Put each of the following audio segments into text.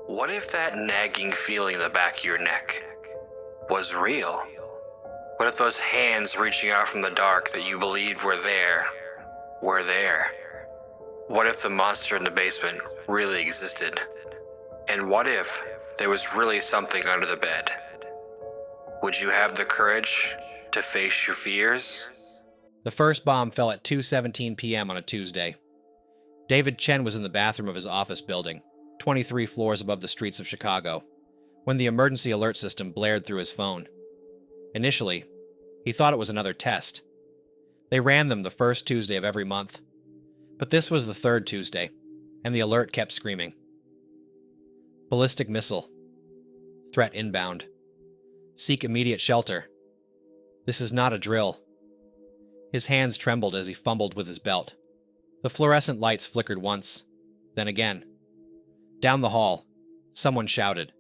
What if that nagging feeling in the back of your neck was real? What if those hands reaching out from the dark that you believed were there? What if the monster in the basement really existed? And what if there was really something under the bed? Would you have the courage to face your fears? The first bomb fell at 2:17 p.m. on a Tuesday. David Chen was in the bathroom of his office building, 23 floors above the streets of Chicago, when the emergency alert system blared through his phone. Initially, he thought it was another test. They ran them the first Tuesday of every month, but this was the third Tuesday, and the alert kept screaming. Ballistic missile. Threat inbound. Seek immediate shelter. This is not a drill. His hands trembled as he fumbled with his belt. The fluorescent lights flickered once, then again. Down the hall, someone shouted.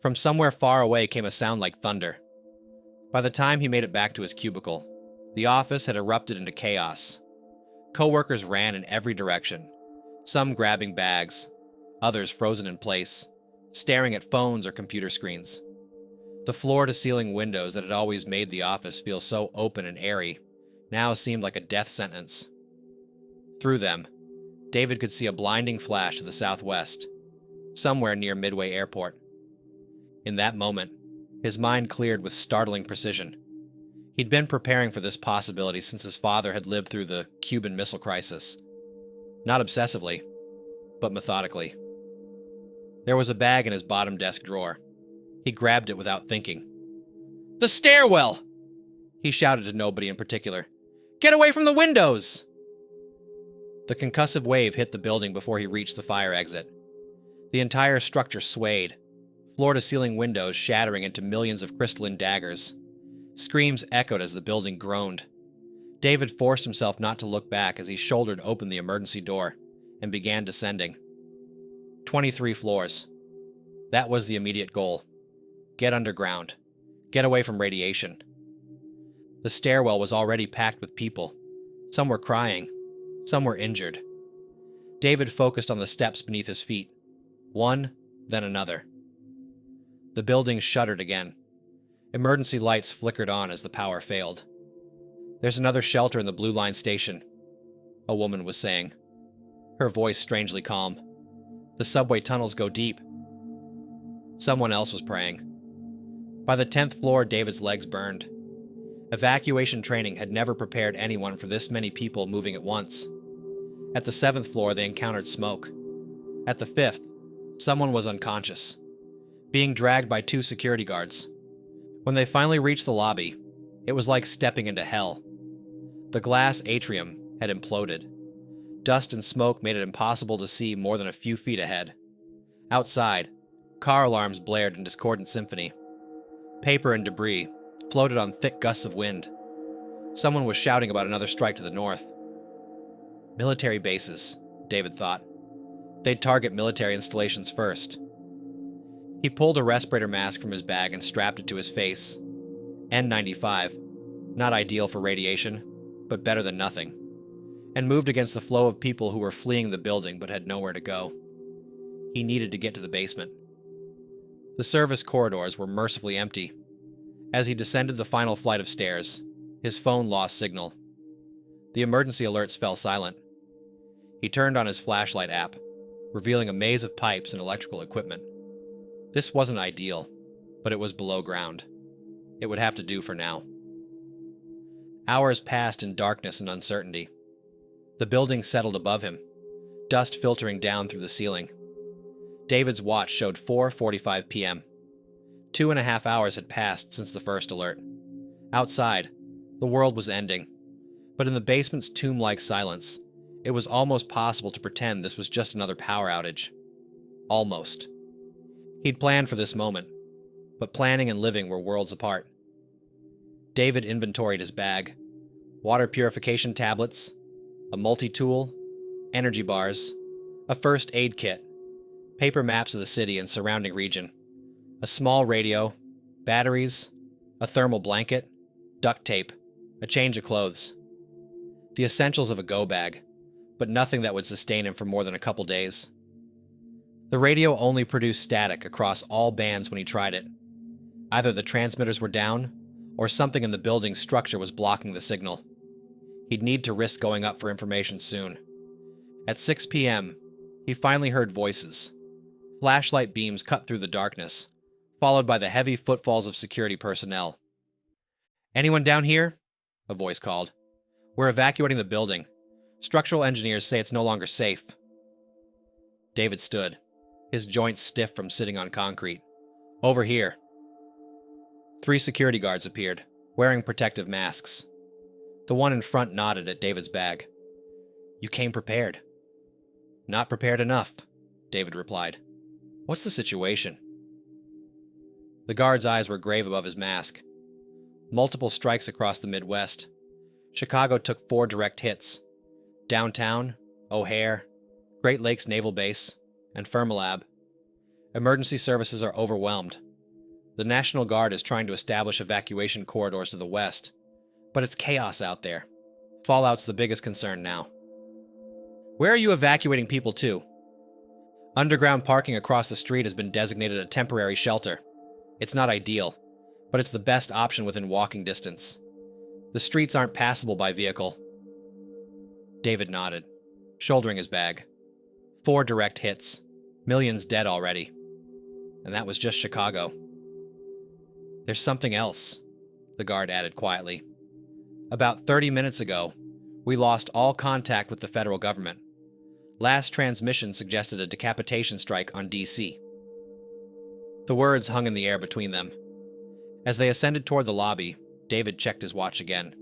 From somewhere far away came a sound like thunder. By the time he made it back to his cubicle, the office had erupted into chaos. Coworkers ran in every direction, some grabbing bags, others frozen in place, staring at phones or computer screens. The floor-to-ceiling windows that had always made the office feel so open and airy now seemed like a death sentence. Through them, David could see a blinding flash to the southwest, somewhere near Midway Airport. In that moment, his mind cleared with startling precision. He'd been preparing for this possibility since his father had lived through the Cuban Missile Crisis. Not obsessively, but methodically. There was a bag in his bottom desk drawer. He grabbed it without thinking. "The stairwell!" he shouted to nobody in particular. "Get away from the windows!" The concussive wave hit the building before he reached the fire exit. The entire structure swayed, floor-to-ceiling windows shattering into millions of crystalline daggers. Screams echoed as the building groaned. David forced himself not to look back as he shouldered open the emergency door and began descending. 23 floors. That was the immediate goal. Get underground. Get away from radiation. The stairwell was already packed with people. Some were crying. Some were injured. David focused on the steps beneath his feet. One, then another. The building shuddered again. Emergency lights flickered on as the power failed. "There's another shelter in the Blue Line station," a woman was saying, her voice strangely calm. "The subway tunnels go deep." Someone else was praying. By the 10th floor, David's legs burned. Evacuation training had never prepared anyone for this many people moving at once. At the 7th floor, they encountered smoke. At the 5th, someone was unconscious, being dragged by 2 security guards. When they finally reached the lobby, it was like stepping into hell. The glass atrium had imploded. Dust and smoke made it impossible to see more than a few feet ahead. Outside, car alarms blared in discordant symphony. Paper and debris floated on thick gusts of wind. Someone was shouting about another strike to the north. Military bases, David thought. They'd target military installations first. He pulled a respirator mask from his bag and strapped it to his face. N95, not ideal for radiation, but better than nothing, and moved against the flow of people who were fleeing the building but had nowhere to go. He needed to get to the basement. The service corridors were mercifully empty. As he descended the final flight of stairs, his phone lost signal. The emergency alerts fell silent. He turned on his flashlight app, revealing a maze of pipes and electrical equipment. This wasn't ideal, but it was below ground. It would have to do for now. Hours passed in darkness and uncertainty. The building settled above him, dust filtering down through the ceiling. David's watch showed 4:45 p.m. 2.5 hours had passed since the first alert. Outside, the world was ending, but in the basement's tomb-like silence, it was almost possible to pretend this was just another power outage. Almost. He'd planned for this moment, but planning and living were worlds apart. David inventoried his bag. Water purification tablets, a multi-tool, energy bars, a first aid kit, paper maps of the city and surrounding region, a small radio, batteries, a thermal blanket, duct tape, a change of clothes. The essentials of a go bag, but nothing that would sustain him for more than a couple days. The radio only produced static across all bands when he tried it. Either the transmitters were down, or something in the building's structure was blocking the signal. He'd need to risk going up for information soon. At 6 p.m., he finally heard voices. Flashlight beams cut through the darkness, followed by the heavy footfalls of security personnel. "Anyone down here?" a voice called. "We're evacuating the building. Structural engineers say it's no longer safe." David stood, his joints stiff from sitting on concrete. "Over here." 3 security guards appeared, wearing protective masks. The one in front nodded at David's bag. "You came prepared." "Not prepared enough," David replied. "What's the situation?" The guard's eyes were grave above his mask. Multiple strikes across the Midwest. Chicago took 4 direct hits. Downtown, O'Hare, Great Lakes Naval Base, and Fermilab. Emergency services are overwhelmed. The National Guard is trying to establish evacuation corridors to the west, but it's chaos out there. Fallout's the biggest concern now. "Where are you evacuating people to?" "Underground parking across the street has been designated a temporary shelter. It's not ideal, but it's the best option within walking distance. The streets aren't passable by vehicle." David nodded, shouldering his bag. 4 direct hits, millions dead already. And that was just Chicago. "There's something else," the guard added quietly. "About 30 minutes ago, we lost all contact with the federal government. Last transmission suggested a decapitation strike on D.C. The words hung in the air between them. As they ascended toward the lobby, David checked his watch again.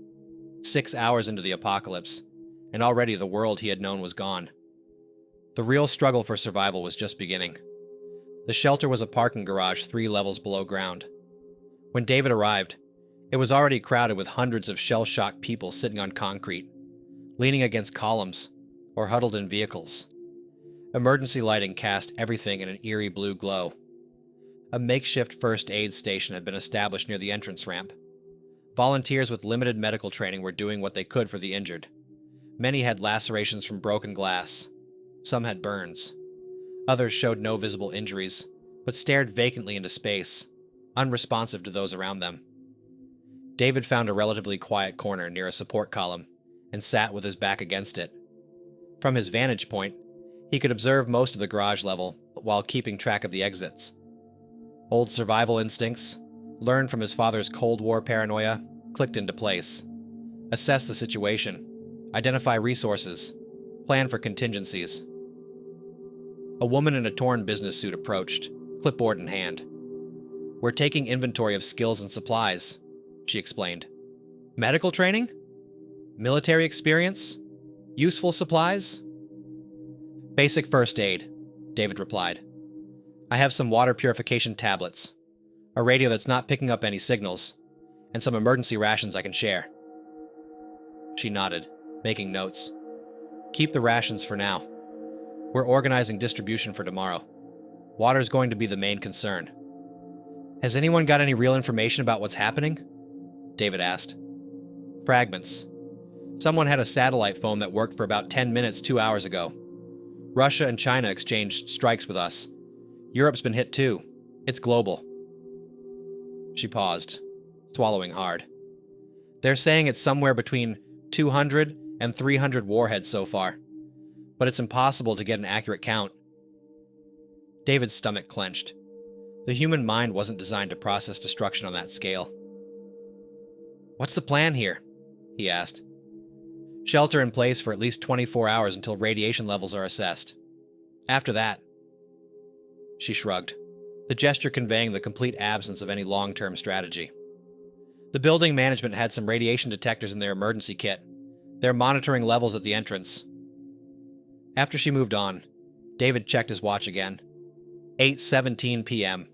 6 hours into the apocalypse, and already the world he had known was gone. The real struggle for survival was just beginning. The shelter was a parking garage 3 levels below ground. When David arrived, it was already crowded with hundreds of shell-shocked people sitting on concrete, leaning against columns, or huddled in vehicles. Emergency lighting cast everything in an eerie blue glow. A makeshift first aid station had been established near the entrance ramp. Volunteers with limited medical training were doing what they could for the injured. Many had lacerations from broken glass. Some had burns. Others showed no visible injuries, but stared vacantly into space, unresponsive to those around them. David found a relatively quiet corner near a support column and sat with his back against it. From his vantage point, he could observe most of the garage level while keeping track of the exits. Old survival instincts, learned from his father's Cold War paranoia, clicked into place. Assess the situation, identify resources, plan for contingencies. A woman in a torn business suit approached, clipboard in hand. "We're taking inventory of skills and supplies," she explained. "Medical training? Military experience? Useful supplies?" "Basic first aid," David replied. "I have some water purification tablets, a radio that's not picking up any signals, and some emergency rations I can share." She nodded, making notes. "Keep the rations for now. We're organizing distribution for tomorrow. Water's going to be the main concern." "Has anyone got any real information about what's happening?" David asked. "Fragments. Someone had a satellite phone that worked for about 10 minutes 2 hours ago. Russia and China exchanged strikes with us. Europe's been hit too. It's global." She paused, swallowing hard. "They're saying it's somewhere between 200 and 300 warheads so far, but it's impossible to get an accurate count." David's stomach clenched. The human mind wasn't designed to process destruction on that scale. "What's the plan here?" he asked. "Shelter in place for at least 24 hours until radiation levels are assessed. After that..." She shrugged, the gesture conveying the complete absence of any long-term strategy. The building management had some radiation detectors in their emergency kit. They're monitoring levels at the entrance. After she moved on, David checked his watch again. 8:17 p.m.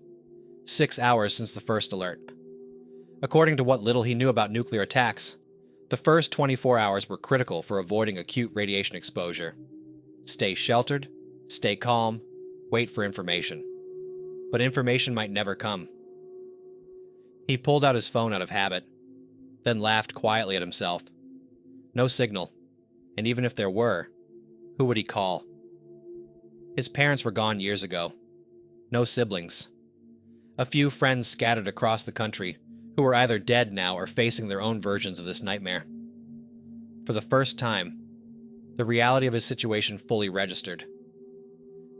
6 hours since the first alert. According to what little he knew about nuclear attacks, the first 24 hours were critical for avoiding acute radiation exposure. Stay sheltered, stay calm, wait for information. But information might never come. He pulled out his phone out of habit, then laughed quietly at himself. No signal, and even if there were, who would he call? His parents were gone years ago. No siblings. A few friends scattered across the country who were either dead now or facing their own versions of this nightmare. For the first time, the reality of his situation fully registered.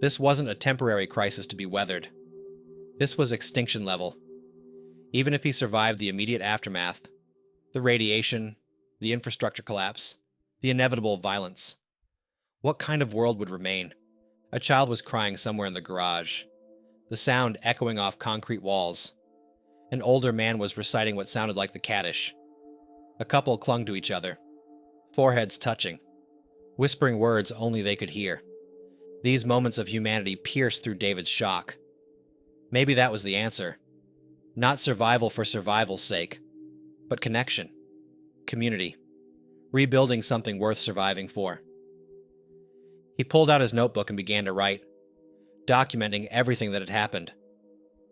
This wasn't a temporary crisis to be weathered. This was extinction level. Even if he survived the immediate aftermath, the radiation, the infrastructure collapse, the inevitable violence, what kind of world would remain? A child was crying somewhere in the garage, the sound echoing off concrete walls. An older man was reciting what sounded like the Kaddish. A couple clung to each other, foreheads touching, whispering words only they could hear. These moments of humanity pierced through David's shock. Maybe that was the answer. Not survival for survival's sake, but connection, community, rebuilding something worth surviving for. He pulled out his notebook and began to write, documenting everything that had happened.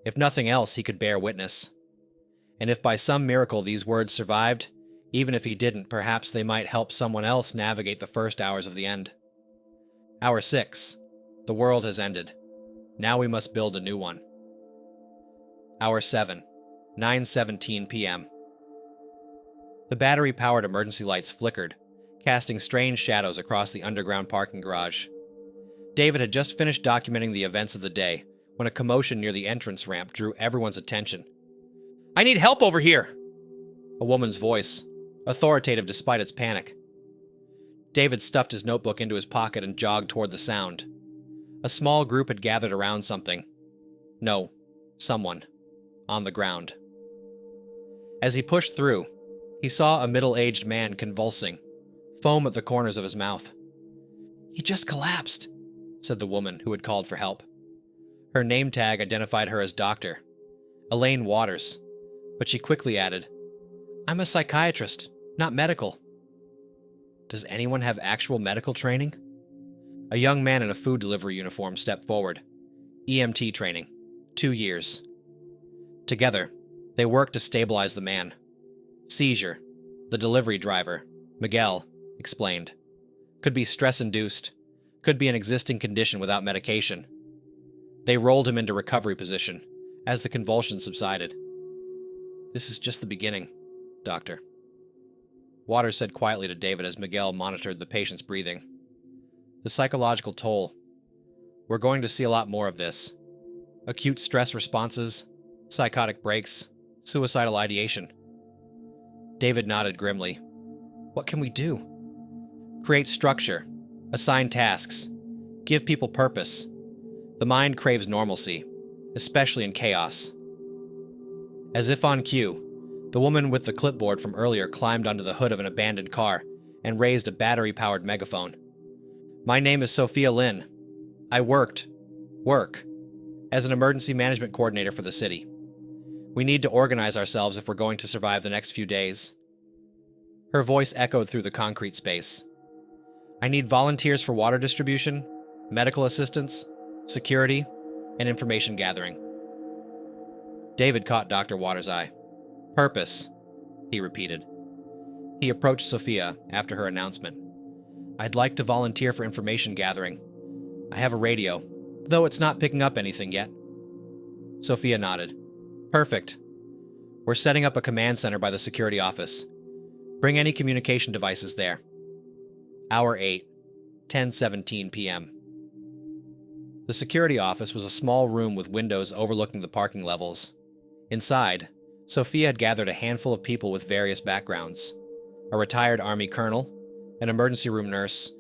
If nothing else, he could bear witness. And if by some miracle these words survived, even if he didn't, perhaps they might help someone else navigate the first hours of the end. Hour 6. The world has ended. Now we must build a new one. Hour 7. 9:17 p.m. The battery-powered emergency lights flickered, casting strange shadows across the underground parking garage. David had just finished documenting the events of the day when a commotion near the entrance ramp drew everyone's attention. "I need help over here!" A woman's voice, authoritative despite its panic. David stuffed his notebook into his pocket and jogged toward the sound. A small group had gathered around something. No, someone. On the ground. As he pushed through, he saw a middle-aged man convulsing, foam at the corners of his mouth. "He just collapsed," said the woman who had called for help. Her name tag identified her as Dr. Elaine Waters, but she quickly added, "I'm a psychiatrist, not medical." Does anyone have actual medical training? A young man in a food delivery uniform stepped forward. EMT training. 2 years. Together, they worked to stabilize the man. Seizure, the delivery driver, Miguel, explained. Could be stress-induced. Could be an existing condition without medication. They rolled him into recovery position as the convulsions subsided. "This is just the beginning, Doctor," Waters said quietly to David as Miguel monitored the patient's breathing. "The psychological toll. We're going to see a lot more of this. Acute stress responses, psychotic breaks, suicidal ideation." David nodded grimly. "What can we do?" "Create structure, assign tasks, give people purpose. The mind craves normalcy, especially in chaos." As if on cue, the woman with the clipboard from earlier climbed onto the hood of an abandoned car and raised a battery-powered megaphone. "My name is Sophia Lynn. I work, as an emergency management coordinator for the city. We need to organize ourselves if we're going to survive the next few days." Her voice echoed through the concrete space. "I need volunteers for water distribution, medical assistance, security, and information gathering." David caught Dr. Waters' eye. "Purpose," he repeated. He approached Sophia after her announcement. "I'd like to volunteer for information gathering. I have a radio, though it's not picking up anything yet." Sophia nodded. "Perfect. We're setting up a command center by the security office. Bring any communication devices there." Hour 8, 10:17 p.m. The security office was a small room with windows overlooking the parking levels. Inside, Sophia had gathered a handful of people with various backgrounds. A retired Army colonel, an emergency room nurse,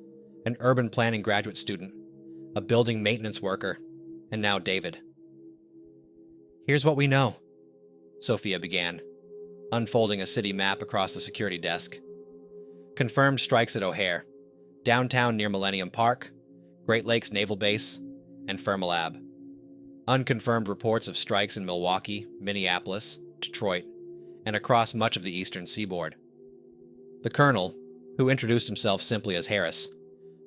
an urban planning graduate student, a building maintenance worker, and now David. "Here's what we know," Sophia began, unfolding a city map across the security desk. "Confirmed strikes at O'Hare, downtown near Millennium Park, Great Lakes Naval Base, and Fermilab. Unconfirmed reports of strikes in Milwaukee, Minneapolis, Detroit, and across much of the eastern seaboard." The colonel, who introduced himself simply as Harris,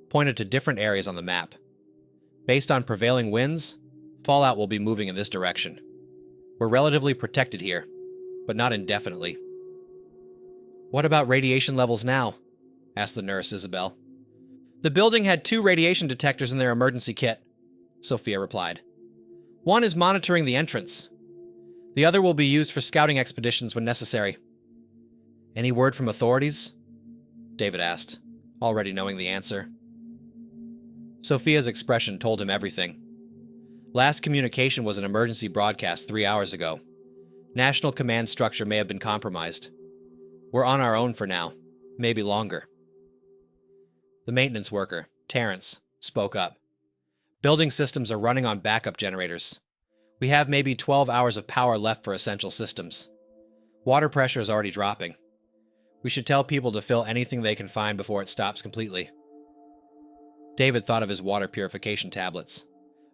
pointed to different areas on the map. "Based on prevailing winds, fallout will be moving in this direction. We're relatively protected here, but not indefinitely." "What about radiation levels now?" asked the nurse, Isabel. "The building had 2 radiation detectors in their emergency kit," Sophia replied. One is monitoring the entrance. The other will be used for scouting expeditions when necessary. Any word from authorities? David asked, already knowing the answer. Sophia's expression told him everything. Last communication was an emergency broadcast 3 hours ago. National command structure may have been compromised. We're on our own for now, maybe longer. The maintenance worker, Terrence, spoke up. Building systems are running on backup generators. We have maybe 12 hours of power left for essential systems. Water pressure is already dropping. We should tell people to fill anything they can find before it stops completely. David thought of his water purification tablets,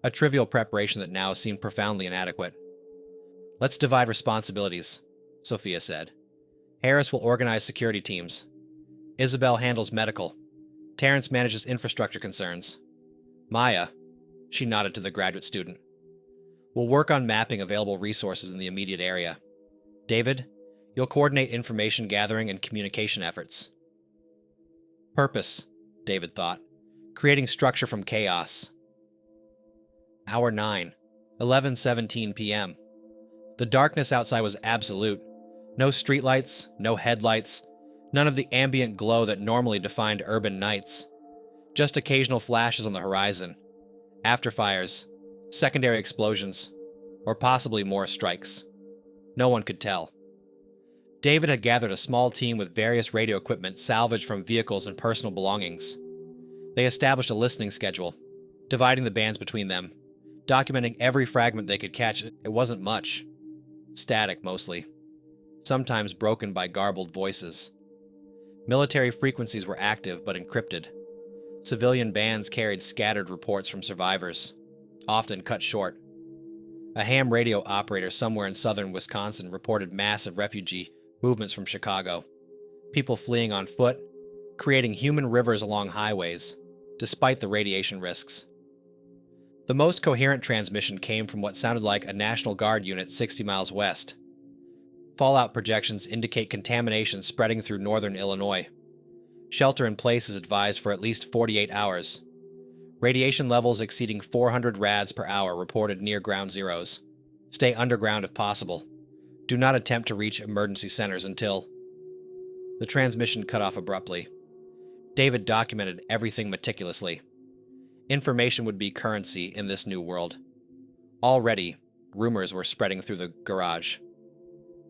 a trivial preparation that now seemed profoundly inadequate. Let's divide responsibilities, Sophia said. Harris will organize security teams. Isabel handles medical. Terrence manages infrastructure concerns. Maya, she nodded to the graduate student, will work on mapping available resources in the immediate area. David, you'll coordinate information gathering and communication efforts. Purpose, David thought, creating structure from chaos. Hour 9, 11:17 p.m. The darkness outside was absolute. No streetlights, no headlights, none of the ambient glow that normally defined urban nights. Just occasional flashes on the horizon. Afterfires, secondary explosions, or possibly more strikes. No one could tell. David had gathered a small team with various radio equipment salvaged from vehicles and personal belongings. They established a listening schedule, dividing the bands between them, documenting every fragment they could catch. It wasn't much. Static, mostly. Sometimes broken by garbled voices. Military frequencies were active but encrypted. Civilian bands carried scattered reports from survivors, often cut short. A ham radio operator somewhere in southern Wisconsin reported massive refugee movements from Chicago. People fleeing on foot, creating human rivers along highways, despite the radiation risks. The most coherent transmission came from what sounded like a National Guard unit 60 miles west. Fallout projections indicate contamination spreading through northern Illinois. Shelter in place is advised for at least 48 hours. Radiation levels exceeding 400 rads per hour reported near ground zeros. Stay underground if possible. Do not attempt to reach emergency centers until... The transmission cut off abruptly. David documented everything meticulously. Information would be currency in this new world. Already, rumors were spreading through the garage.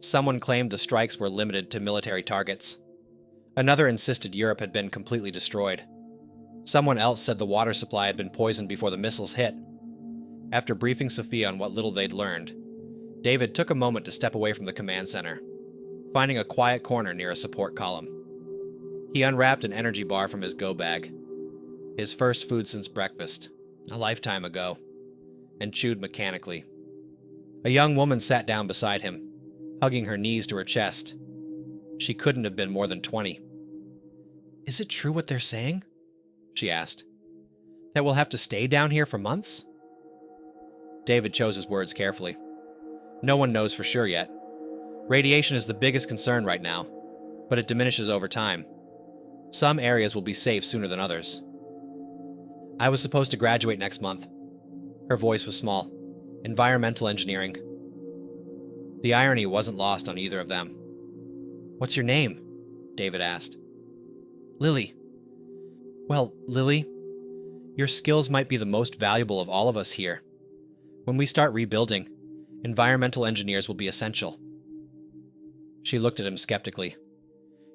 Someone claimed the strikes were limited to military targets. Another insisted Europe had been completely destroyed. Someone else said the water supply had been poisoned before the missiles hit. After briefing Sophia on what little they'd learned, David took a moment to step away from the command center, finding a quiet corner near a support column. He unwrapped an energy bar from his go bag, his first food since breakfast, a lifetime ago, and chewed mechanically. A young woman sat down beside him, hugging her knees to her chest. She couldn't have been more than 20. Is it true what they're saying? She asked. That we'll have to stay down here for months? David chose his words carefully. No one knows for sure yet. Radiation is the biggest concern right now, but it diminishes over time. Some areas will be safe sooner than others. I was supposed to graduate next month. Her voice was small. Environmental engineering. The irony wasn't lost on either of them. What's your name? David asked. Lily. Well, Lily, your skills might be the most valuable of all of us here. When we start rebuilding, environmental engineers will be essential. She looked at him skeptically.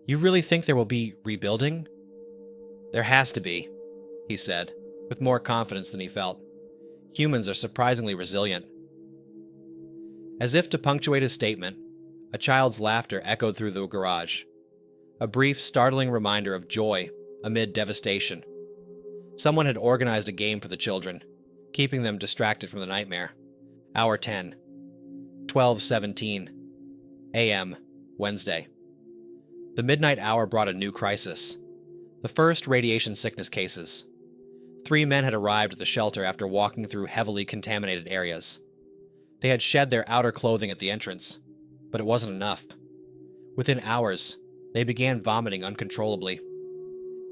You really think there will be rebuilding? There has to be, he said, with more confidence than he felt. Humans are surprisingly resilient. As if to punctuate his statement, a child's laughter echoed through the garage. A brief, startling reminder of joy amid devastation. Someone had organized a game for the children, keeping them distracted from the nightmare. Hour 10. 12:17 a.m. Wednesday. The midnight hour brought a new crisis. The first radiation sickness cases. 3 men had arrived at the shelter after walking through heavily contaminated areas. They had shed their outer clothing at the entrance, but it wasn't enough. Within hours, they began vomiting uncontrollably.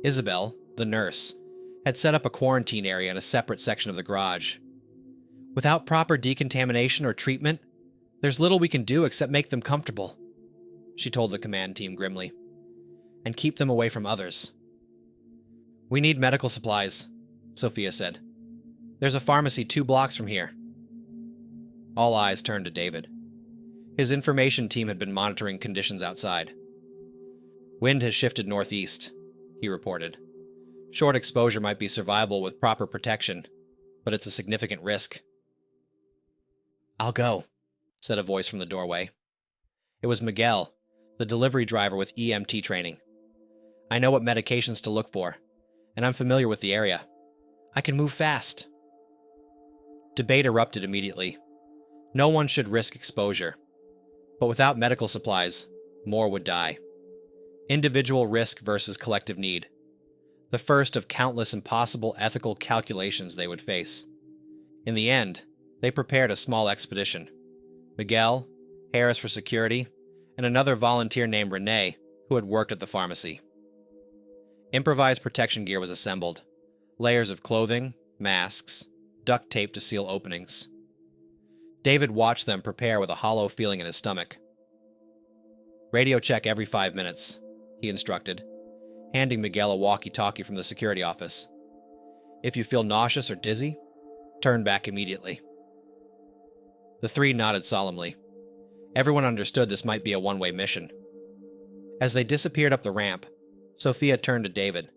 Isabel, the nurse, had set up a quarantine area in a separate section of the garage, Without proper decontamination or treatment, there's little we can do except make them comfortable, she told the command team grimly, and keep them away from others. We need medical supplies, Sophia said. There's a pharmacy 2 blocks from here. All eyes turned to David. His information team had been monitoring conditions outside. Wind has shifted northeast, he reported. Short exposure might be survivable with proper protection, but it's a significant risk. I'll go, said a voice from the doorway. It was Miguel, the delivery driver with EMT training. I know what medications to look for, and I'm familiar with the area. I can move fast. Debate erupted immediately. No one should risk exposure, but without medical supplies, more would die. Individual risk versus collective need. The first of countless impossible ethical calculations they would face. In the end, they prepared a small expedition. Miguel, Harris for security, and another volunteer named Renee, who had worked at the pharmacy. Improvised protection gear was assembled. Layers of clothing, masks, duct tape to seal openings. David watched them prepare with a hollow feeling in his stomach. Radio check every 5 minutes, he instructed, handing Miguel a walkie-talkie from the security office. If you feel nauseous or dizzy, turn back immediately. The 3 nodded solemnly. Everyone understood this might be a one-way mission. As they disappeared up the ramp, Sophia turned to David.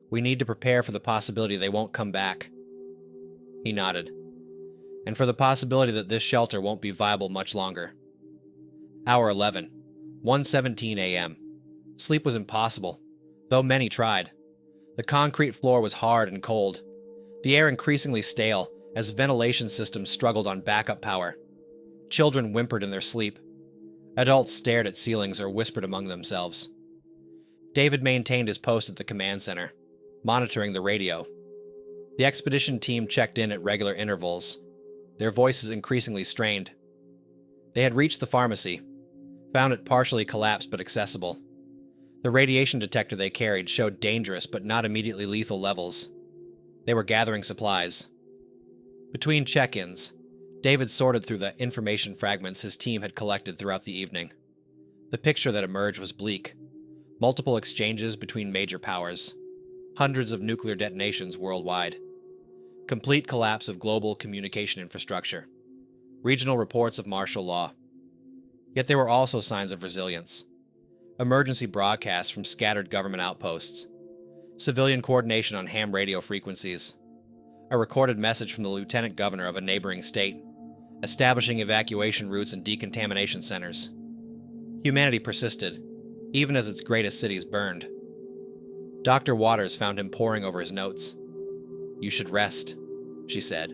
We need to prepare for the possibility they won't come back. He nodded. And for the possibility that this shelter won't be viable much longer. Hour 11, 1:17 a.m. Sleep was impossible, though many tried. The concrete floor was hard and cold, the air increasingly stale as ventilation systems struggled on backup power. Children whimpered in their sleep. Adults stared at ceilings or whispered among themselves. David maintained his post at the command center, monitoring the radio. The expedition team checked in at regular intervals, their voices increasingly strained. They had reached the pharmacy, found it partially collapsed but accessible. The radiation detector they carried showed dangerous but not immediately lethal levels. They were gathering supplies. Between check-ins, David sorted through the information fragments his team had collected throughout the evening. The picture that emerged was bleak. Multiple exchanges between major powers. Hundreds of nuclear detonations worldwide. Complete collapse of global communication infrastructure. Regional reports of martial law. Yet there were also signs of resilience. Emergency broadcasts from scattered government outposts. Civilian coordination on ham radio frequencies. A recorded message from the lieutenant governor of a neighboring state, establishing evacuation routes and decontamination centers. Humanity persisted, even as its greatest cities burned. Dr. Waters found him poring over his notes. You should rest, she said,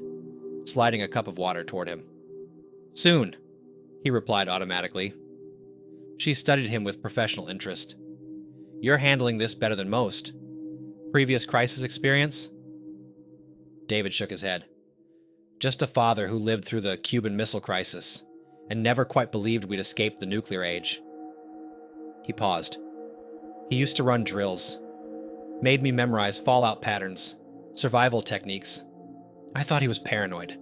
sliding a cup of water toward him. Soon, he replied automatically. She studied him with professional interest. You're handling this better than most. Previous crisis experience? David shook his head. Just a father who lived through the Cuban Missile Crisis and never quite believed we'd escaped the nuclear age. He paused. He used to run drills. Made me memorize fallout patterns, survival techniques. I thought he was paranoid.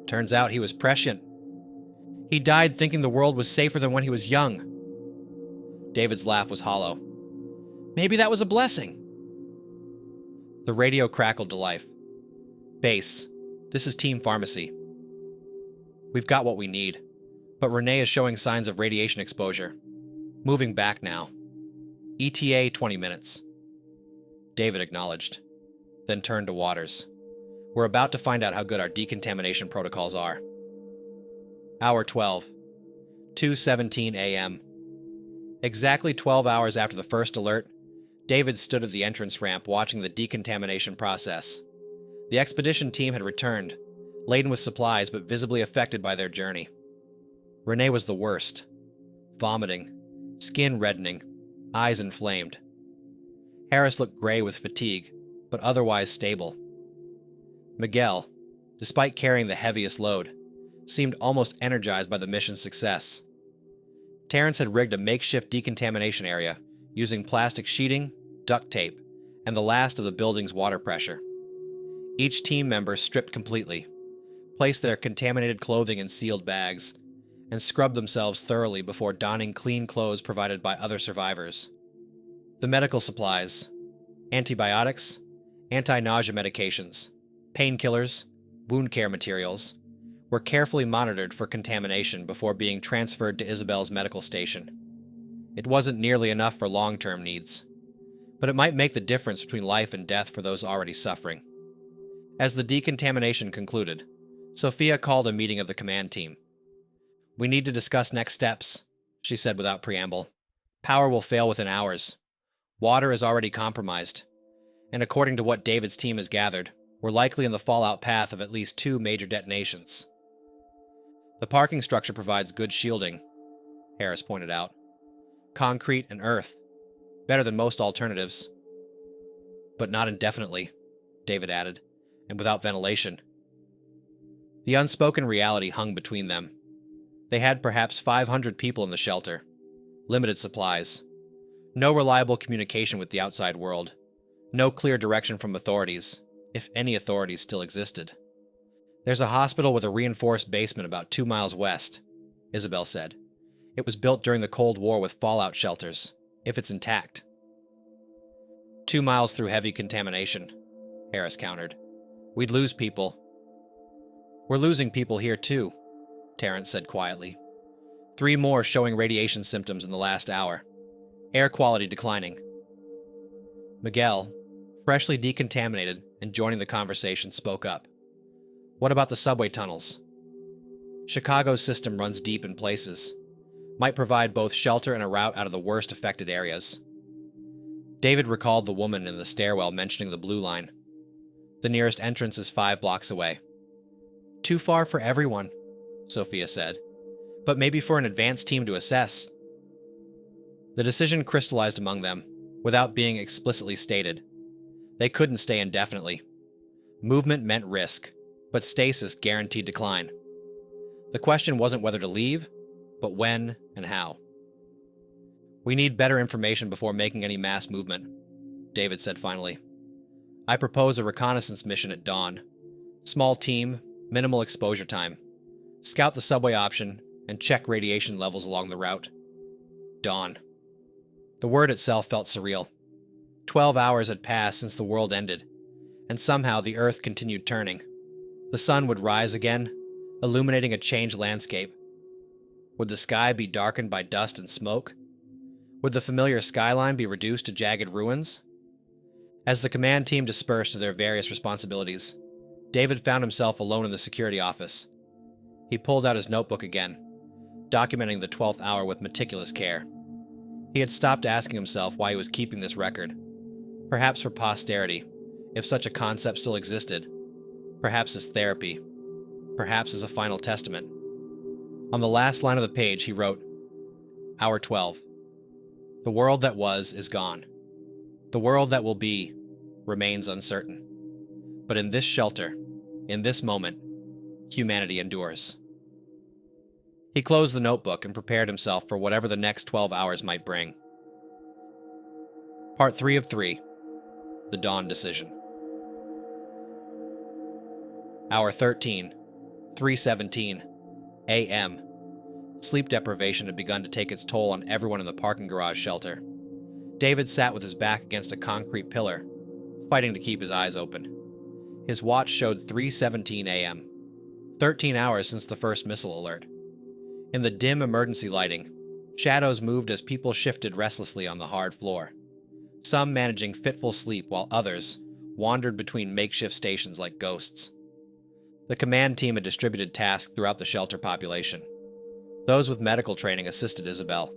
Turns out he was prescient. He died thinking the world was safer than when he was young. David's laugh was hollow. Maybe that was a blessing. The radio crackled to life. Base, this is Team Pharmacy. We've got what we need, but Renee is showing signs of radiation exposure. Moving back now. ETA 20 minutes. David acknowledged, then turned to Waters. We're about to find out how good our decontamination protocols are. Hour 12, 2:17 a.m. Exactly 12 hours after the first alert, David stood at the entrance ramp watching the decontamination process. The expedition team had returned, laden with supplies but visibly affected by their journey. Renee was the worst. Vomiting, skin reddening, eyes inflamed. Harris looked gray with fatigue, but otherwise stable. Miguel, despite carrying the heaviest load, seemed almost energized by the mission's success. Terrence had rigged a makeshift decontamination area using plastic sheeting, duct tape, and the last of the building's water pressure. Each team member stripped completely, placed their contaminated clothing in sealed bags, and scrubbed themselves thoroughly before donning clean clothes provided by other survivors. The medical supplies, antibiotics, anti-nausea medications, painkillers, wound care materials, were carefully monitored for contamination before being transferred to Isabel's medical station. It wasn't nearly enough for long-term needs, but it might make the difference between life and death for those already suffering. As the decontamination concluded, Sophia called a meeting of the command team. "We need to discuss next steps," she said without preamble. "Power will fail within hours. Water is already compromised, and according to what David's team has gathered, we're likely in the fallout path of at least 2 major detonations. The parking structure provides good shielding," Harris pointed out. "Concrete and earth. Better than most alternatives." "But not indefinitely," David added, "and without ventilation." The unspoken reality hung between them. They had perhaps 500 people in the shelter, limited supplies, no reliable communication with the outside world, no clear direction from authorities, if any authorities still existed. "There's a hospital with a reinforced basement about 2 miles west," Isabel said. "It was built during the Cold War with fallout shelters, if it's intact." 2 miles through heavy contamination," Harris countered. "We'd lose people." "We're losing people here too," Terrence said quietly. 3 more showing radiation symptoms in the last hour. Air quality declining. Miguel, freshly decontaminated and joining the conversation, spoke up. "What about the subway tunnels?" "Chicago's system runs deep in places. Might provide both shelter and a route out of the worst affected areas." David recalled the woman in the stairwell mentioning the blue line. "The nearest entrance is 5 blocks away." "Too far for everyone," Sophia said, "but maybe for an advanced team to assess." The decision crystallized among them, without being explicitly stated. They couldn't stay indefinitely. Movement meant risk, but stasis guaranteed decline. The question wasn't whether to leave, but when and how. "We need better information before making any mass movement," David said finally. "I propose a reconnaissance mission at dawn. Small team, minimal exposure time. Scout the subway option and check radiation levels along the route." Dawn. The word itself felt surreal. 12 hours had passed since the world ended, and somehow the earth continued turning. The sun would rise again, illuminating a changed landscape. Would the sky be darkened by dust and smoke? Would the familiar skyline be reduced to jagged ruins? As the command team dispersed to their various responsibilities, David found himself alone in the security office. He pulled out his notebook again, documenting the 12th hour with meticulous care. He had stopped asking himself why he was keeping this record. Perhaps for posterity, if such a concept still existed. Perhaps as therapy. Perhaps as a final testament. On the last line of the page, he wrote, "Hour 12. The world that was is gone. The world that will be remains uncertain. But in this shelter, in this moment, humanity endures." He closed the notebook and prepared himself for whatever the next 12 hours might bring. Part 3 of 3. The Dawn Decision. Hour 13, 3:17 a.m. Sleep deprivation had begun to take its toll on everyone in the parking garage shelter. David sat with his back against a concrete pillar, fighting to keep his eyes open. His watch showed 3:17 a.m., 13 hours since the first missile alert. In the dim emergency lighting, shadows moved as people shifted restlessly on the hard floor, some managing fitful sleep while others wandered between makeshift stations like ghosts. The command team had distributed tasks throughout the shelter population. Those with medical training assisted Isabel.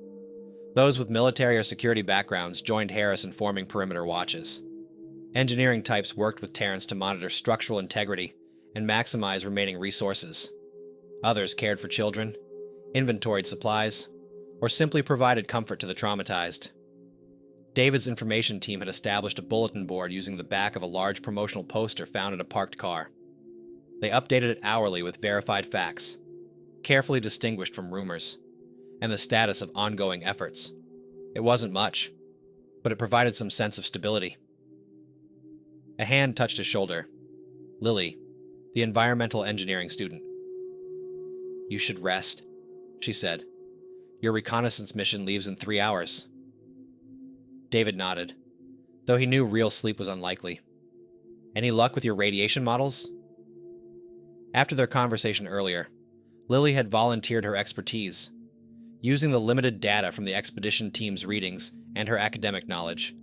Those with military or security backgrounds joined Harris in forming perimeter watches. Engineering types worked with Terrence to monitor structural integrity and maximize remaining resources. Others cared for children, inventoried supplies, or simply provided comfort to the traumatized. David's information team had established a bulletin board using the back of a large promotional poster found in a parked car. They updated it hourly with verified facts, carefully distinguished from rumors, and the status of ongoing efforts. It wasn't much, but it provided some sense of stability. A hand touched his shoulder. Lily, the environmental engineering student. "You should rest," she said. "Your reconnaissance mission leaves in 3 hours." David nodded, though he knew real sleep was unlikely. "Any luck with your radiation models?" After their conversation earlier, Lily had volunteered her expertise, using the limited data from the expedition team's readings and her academic knowledge.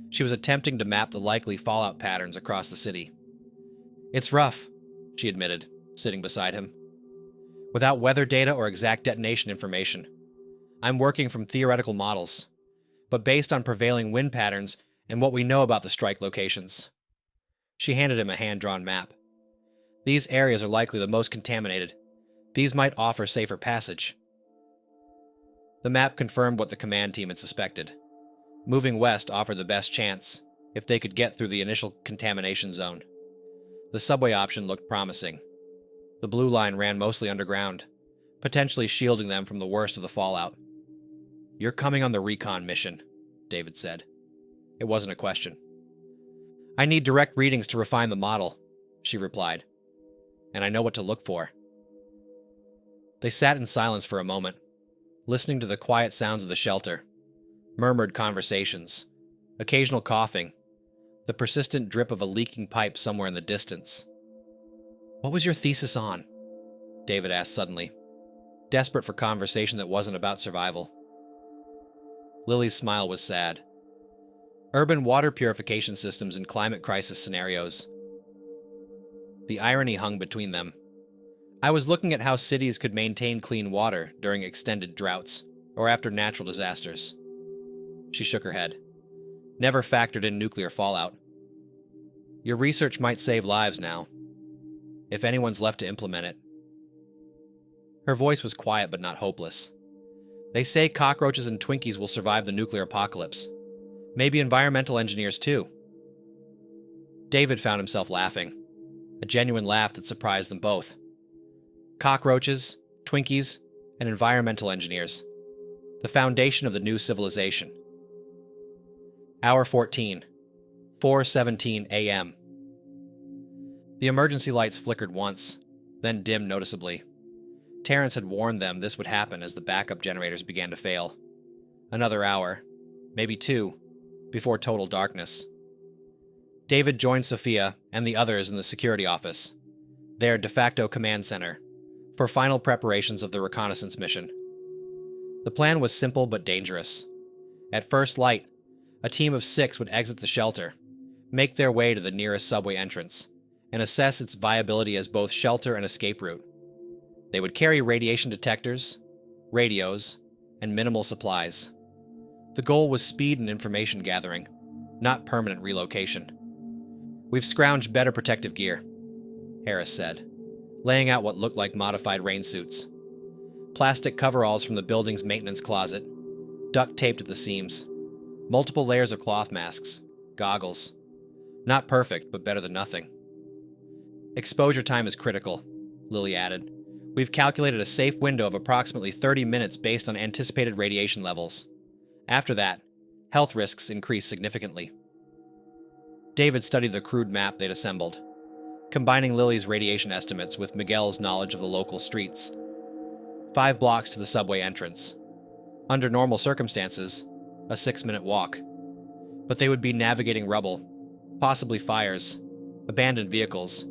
She was attempting to map the likely fallout patterns across the city. "It's rough," she admitted, sitting beside him. "Without weather data or exact detonation information. I'm working from theoretical models, but based on prevailing wind patterns and what we know about the strike locations." She handed him a hand-drawn map. "These areas are likely the most contaminated. These might offer safer passage." The map confirmed what the command team had suspected. Moving west offered the best chance, if they could get through the initial contamination zone. The subway option looked promising. The blue line ran mostly underground, potentially shielding them from the worst of the fallout. "You're coming on the recon mission," David said. It wasn't a question. "I need direct readings to refine the model," she replied. "And I know what to look for." They sat in silence for a moment, listening to the quiet sounds of the shelter, murmured conversations, occasional coughing, the persistent drip of a leaking pipe somewhere in the distance. "What was your thesis on?" David asked suddenly, desperate for conversation that wasn't about survival. Lily's smile was sad. "Urban water purification systems in climate crisis scenarios." The irony hung between them. "I was looking at how cities could maintain clean water during extended droughts or after natural disasters." She shook her head. "Never factored in nuclear fallout." "Your research might save lives now, if anyone's left to implement it." Her voice was quiet but not hopeless. "They say cockroaches and Twinkies will survive the nuclear apocalypse. Maybe environmental engineers too." David found himself laughing, a genuine laugh that surprised them both. Cockroaches, Twinkies, and environmental engineers. The foundation of the new civilization. Hour 14, 4:17 a.m. The emergency lights flickered once, then dimmed noticeably. Terrence had warned them this would happen as the backup generators began to fail. Another hour, maybe 2, before total darkness. David joined Sophia and the others in the security office, their de facto command center, for final preparations of the reconnaissance mission. The plan was simple but dangerous. At first light, a team of 6 would exit the shelter, make their way to the nearest subway entrance, and assess its viability as both shelter and escape route. They would carry radiation detectors, radios, and minimal supplies. The goal was speed and information gathering, not permanent relocation. "We've scrounged better protective gear," Harris said, laying out what looked like modified rain suits. Plastic coveralls from the building's maintenance closet, duct taped at the seams, multiple layers of cloth masks, goggles. Not perfect, but better than nothing. "Exposure time is critical," Lily added. "We've calculated a safe window of approximately 30 minutes based on anticipated radiation levels. After that, health risks increase significantly." David studied the crude map they'd assembled, combining Lily's radiation estimates with Miguel's knowledge of the local streets. 5 blocks to the subway entrance. Under normal circumstances, a 6-minute walk. But they would be navigating rubble, possibly fires, abandoned vehicles,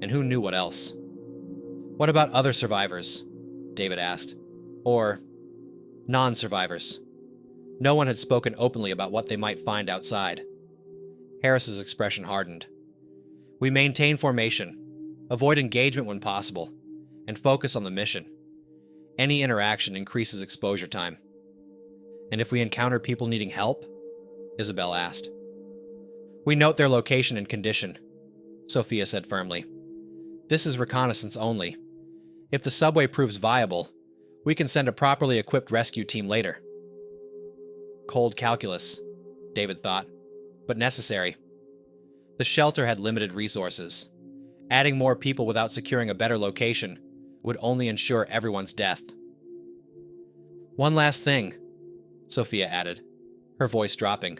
and who knew what else. "What about other survivors?" David asked. "Or non-survivors?" No one had spoken openly about what they might find outside. Harris's expression hardened. "We maintain formation, avoid engagement when possible, and focus on the mission. Any interaction increases exposure time." "And if we encounter people needing help?" Isabel asked. "We note their location and condition," Sophia said firmly. "This is reconnaissance only. If the subway proves viable, we can send a properly equipped rescue team later." Cold calculus, David thought, but necessary. The shelter had limited resources. Adding more people without securing a better location would only ensure everyone's death. "One last thing," Sophia added, her voice dropping.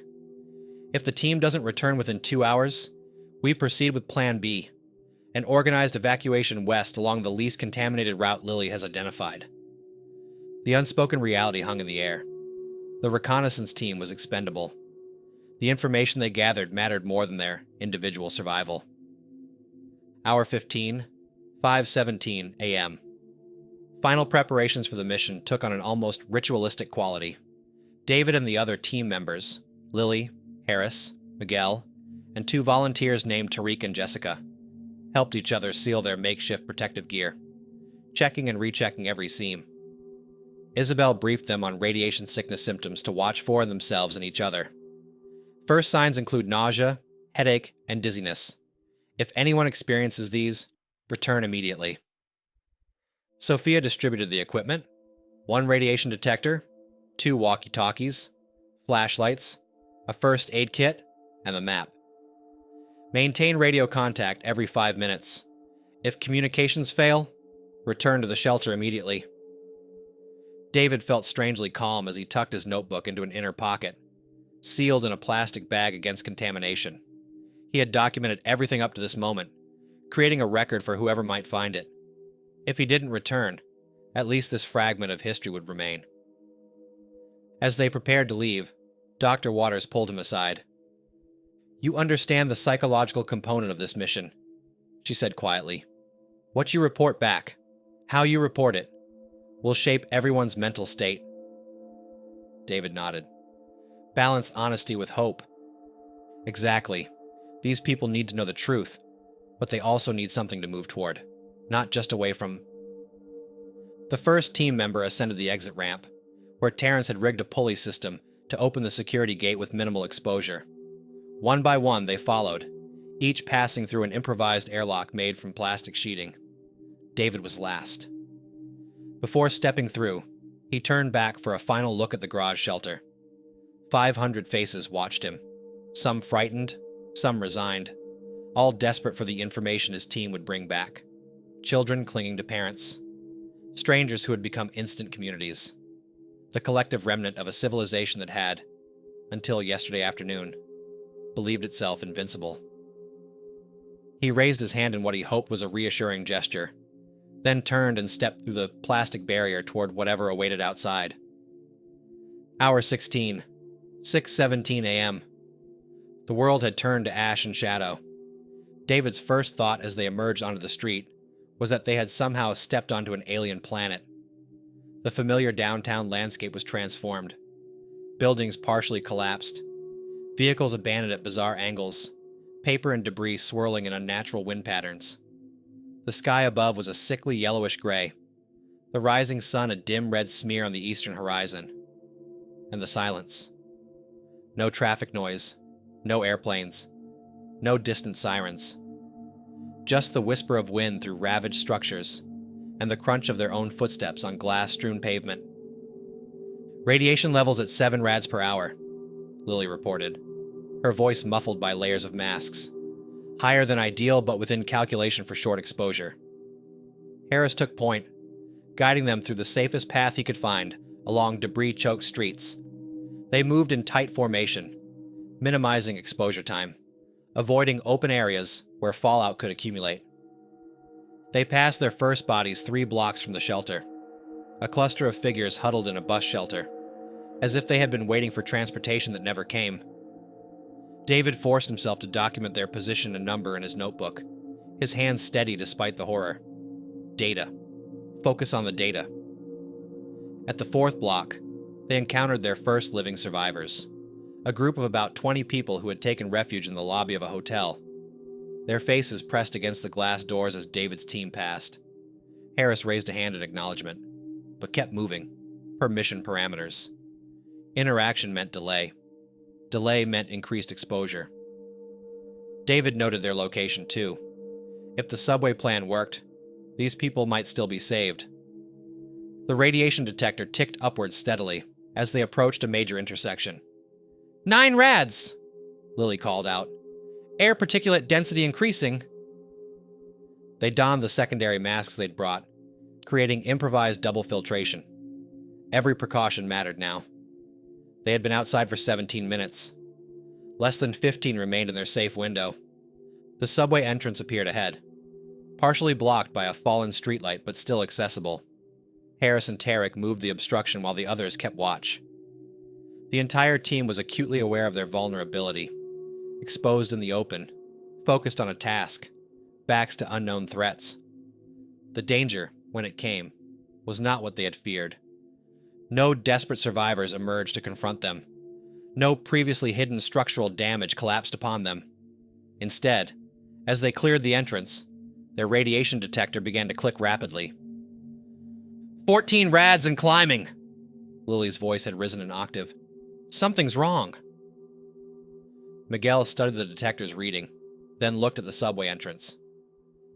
"If the team doesn't return within 2 hours, we proceed with Plan B. An organized evacuation west along the least contaminated route Lily has identified. The unspoken reality hung in the air. The reconnaissance team was expendable. The information they gathered mattered more than their individual survival. Hour 15, 5:17 a.m. Final preparations for the mission took on an almost ritualistic quality. David and the other team members, Lily, Harris, Miguel, and 2 volunteers named Tariq and Jessica, helped each other seal their makeshift protective gear, checking and rechecking every seam. Isabel briefed them on radiation sickness symptoms to watch for in themselves and each other. First signs include nausea, headache, and dizziness. If anyone experiences these, return immediately. Sophia distributed the equipment: 1 radiation detector, 2 walkie-talkies, flashlights, a first aid kit, and a map. Maintain radio contact every 5 minutes. If communications fail, return to the shelter immediately. David felt strangely calm as he tucked his notebook into an inner pocket, sealed in a plastic bag against contamination. He had documented everything up to this moment, creating a record for whoever might find it. If he didn't return, at least this fragment of history would remain. As they prepared to leave, Dr. Waters pulled him aside. "You understand the psychological component of this mission," she said quietly. "What you report back, how you report it, will shape everyone's mental state." David nodded. "Balance honesty with hope." "Exactly. These people need to know the truth, but they also need something to move toward, not just away from." The first team member ascended the exit ramp, where Terrence had rigged a pulley system to open the security gate with minimal exposure. One by one, they followed, each passing through an improvised airlock made from plastic sheeting. David was last. Before stepping through, he turned back for a final look at the garage shelter. 500 faces watched him, some frightened, some resigned, all desperate for the information his team would bring back. Children clinging to parents, strangers who had become instant communities, the collective remnant of a civilization that had, until yesterday afternoon, believed itself invincible. He raised his hand in what he hoped was a reassuring gesture, then turned and stepped through the plastic barrier toward whatever awaited outside. Hour 16, 6:17 a.m. The world had turned to ash and shadow. David's first thought as they emerged onto the street was that they had somehow stepped onto an alien planet. The familiar downtown landscape was transformed. Buildings partially collapsed, vehicles abandoned at bizarre angles, paper and debris swirling in unnatural wind patterns. The sky above was a sickly yellowish gray, the rising sun a dim red smear on the eastern horizon. And the silence. No traffic noise, no airplanes, no distant sirens. Just the whisper of wind through ravaged structures, and the crunch of their own footsteps on glass-strewn pavement. "Radiation levels at 7 rads per hour," Lily reported, her voice muffled by layers of masks. "Higher than ideal, but within calculation for short exposure." Harris took point, guiding them through the safest path he could find along debris-choked streets. They moved in tight formation, minimizing exposure time, avoiding open areas where fallout could accumulate. They passed their first bodies 3 blocks from the shelter, a cluster of figures huddled in a bus shelter, as if they had been waiting for transportation that never came. David forced himself to document their position and number in his notebook, his hands steady despite the horror. Data. Focus on the data. At the 4th block, they encountered their first living survivors, a group of about 20 people who had taken refuge in the lobby of a hotel. Their faces pressed against the glass doors as David's team passed. Harris raised a hand in acknowledgement, but kept moving, per mission parameters. Interaction meant delay. Delay meant increased exposure. David noted their location too. If the subway plan worked, these people might still be saved. The radiation detector ticked upwards steadily as they approached a major intersection. 9 rads! Lily called out. Air particulate density increasing. They donned the secondary masks they'd brought, creating improvised double filtration. Every precaution mattered now. They had been outside for 17 minutes. Less than 15 remained in their safe window. The subway entrance appeared ahead, partially blocked by a fallen streetlight but still accessible. Harris and Tarek moved the obstruction while the others kept watch. The entire team was acutely aware of their vulnerability, exposed in the open, focused on a task, backs to unknown threats. The danger, when it came, was not what they had feared. No desperate survivors emerged to confront them. No previously hidden structural damage collapsed upon them. Instead, as they cleared the entrance, their radiation detector began to click rapidly. 14 rads and climbing! Lily's voice had risen an octave. Something's wrong. Miguel studied the detector's reading, then looked at the subway entrance.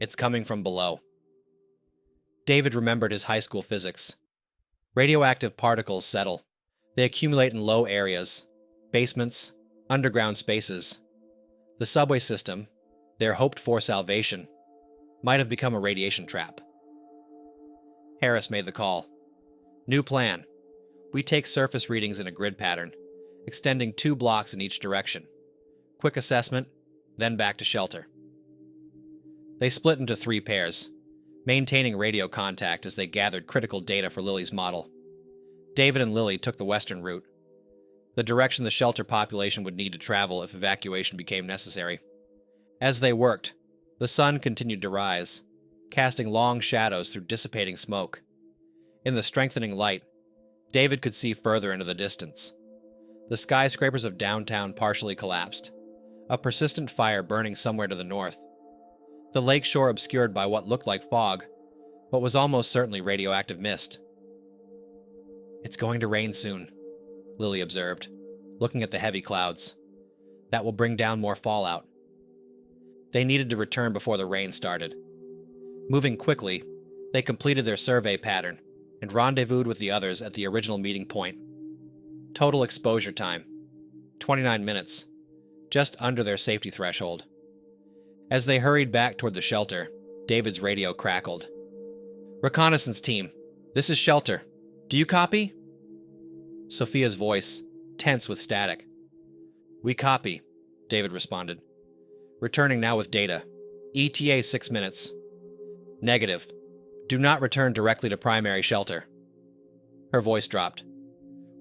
It's coming from below. David remembered his high school physics. Radioactive particles settle. They accumulate in low areas, basements, underground spaces. The subway system, their hoped-for salvation, might have become a radiation trap. Harris made the call. New plan. We take surface readings in a grid pattern, extending 2 blocks in each direction. Quick assessment, then back to shelter. They split into 3 pairs, maintaining radio contact as they gathered critical data for Lily's model. David and Lily took the western route, the direction the shelter population would need to travel if evacuation became necessary. As they worked, the sun continued to rise, casting long shadows through dissipating smoke. In the strengthening light, David could see further into the distance. The skyscrapers of downtown partially collapsed, a persistent fire burning somewhere to the north. The lakeshore obscured by what looked like fog, but was almost certainly radioactive mist. It's going to rain soon, Lily observed, looking at the heavy clouds. That will bring down more fallout. They needed to return before the rain started. Moving quickly, they completed their survey pattern and rendezvoused with the others at the original meeting point. Total exposure time, 29 minutes, just under their safety threshold. As they hurried back toward the shelter, David's radio crackled. Reconnaissance team, this is shelter. Do you copy? Sophia's voice, tense with static. We copy, David responded. Returning now with data. ETA 6 minutes. Negative. Do not return directly to primary shelter. Her voice dropped.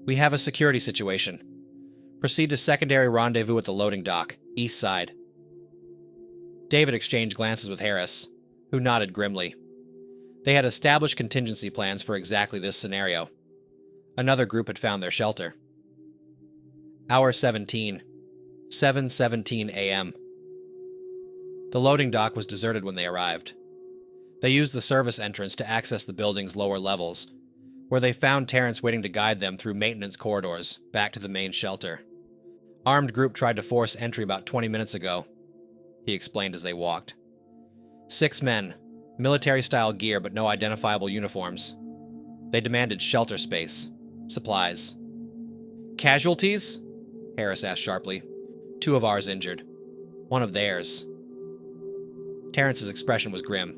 We have a security situation. Proceed to secondary rendezvous at the loading dock, east side. David exchanged glances with Harris, who nodded grimly. They had established contingency plans for exactly this scenario. Another group had found their shelter. Hour 17, 7:17 a.m. The loading dock was deserted when they arrived. They used the service entrance to access the building's lower levels, where they found Terrence waiting to guide them through maintenance corridors back to the main shelter. Armed group tried to force entry about 20 minutes ago, he explained as they walked. 6 men, military-style gear but no identifiable uniforms. They demanded shelter space, supplies. Casualties? Harris asked sharply. 2 of ours injured. 1 of theirs. Terrence's expression was grim.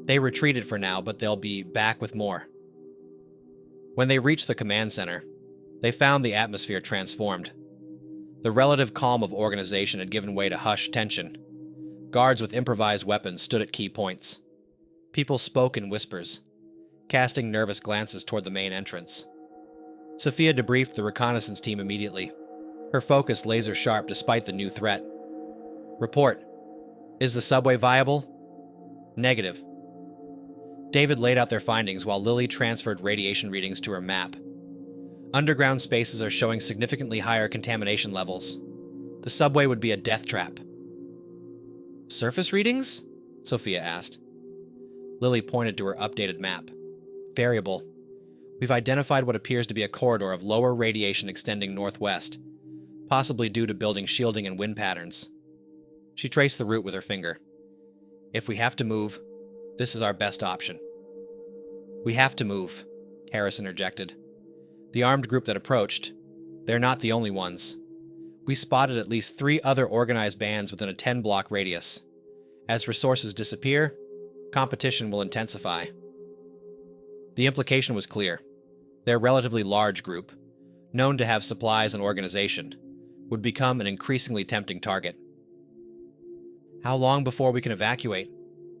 They retreated for now, but they'll be back with more. When they reached the command center, they found the atmosphere transformed. The relative calm of organization had given way to hushed tension. Guards with improvised weapons stood at key points. People spoke in whispers, casting nervous glances toward the main entrance. Sophia debriefed the reconnaissance team immediately, her focus laser-sharp despite the new threat. Report. Is the subway viable? Negative. David laid out their findings while Lily transferred radiation readings to her map. Underground spaces are showing significantly higher contamination levels. The subway would be a death trap. Surface readings? Sophia asked. Lily pointed to her updated map. Variable. We've identified what appears to be a corridor of lower radiation extending northwest, possibly due to building shielding and wind patterns. She traced the route with her finger. If we have to move, this is our best option. We have to move, Harris interjected. The armed group that approached, they're not the only ones. We spotted at least 3 other organized bands within a 10-block radius. As resources disappear, competition will intensify. The implication was clear. Their relatively large group, known to have supplies and organization, would become an increasingly tempting target. How long before we can evacuate?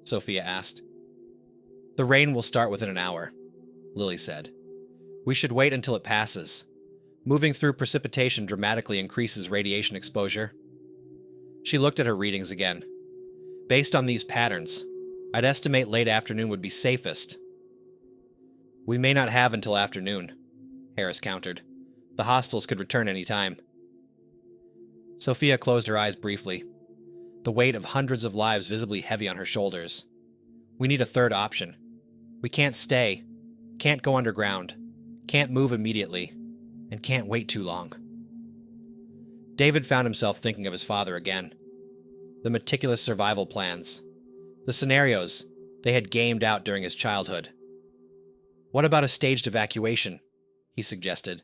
Sophia asked. The rain will start within an hour, Lily said. We should wait until it passes. Moving through precipitation dramatically increases radiation exposure. She looked at her readings again. Based on these patterns, I'd estimate late afternoon would be safest. We may not have until afternoon, Harris countered. The hostiles could return any time. Sophia closed her eyes briefly, the weight of hundreds of lives visibly heavy on her shoulders. We need a third option. We can't stay, can't go underground, can't move immediately, and can't wait too long. David found himself thinking of his father again. The meticulous survival plans, the scenarios they had gamed out during his childhood. What about a staged evacuation? He suggested.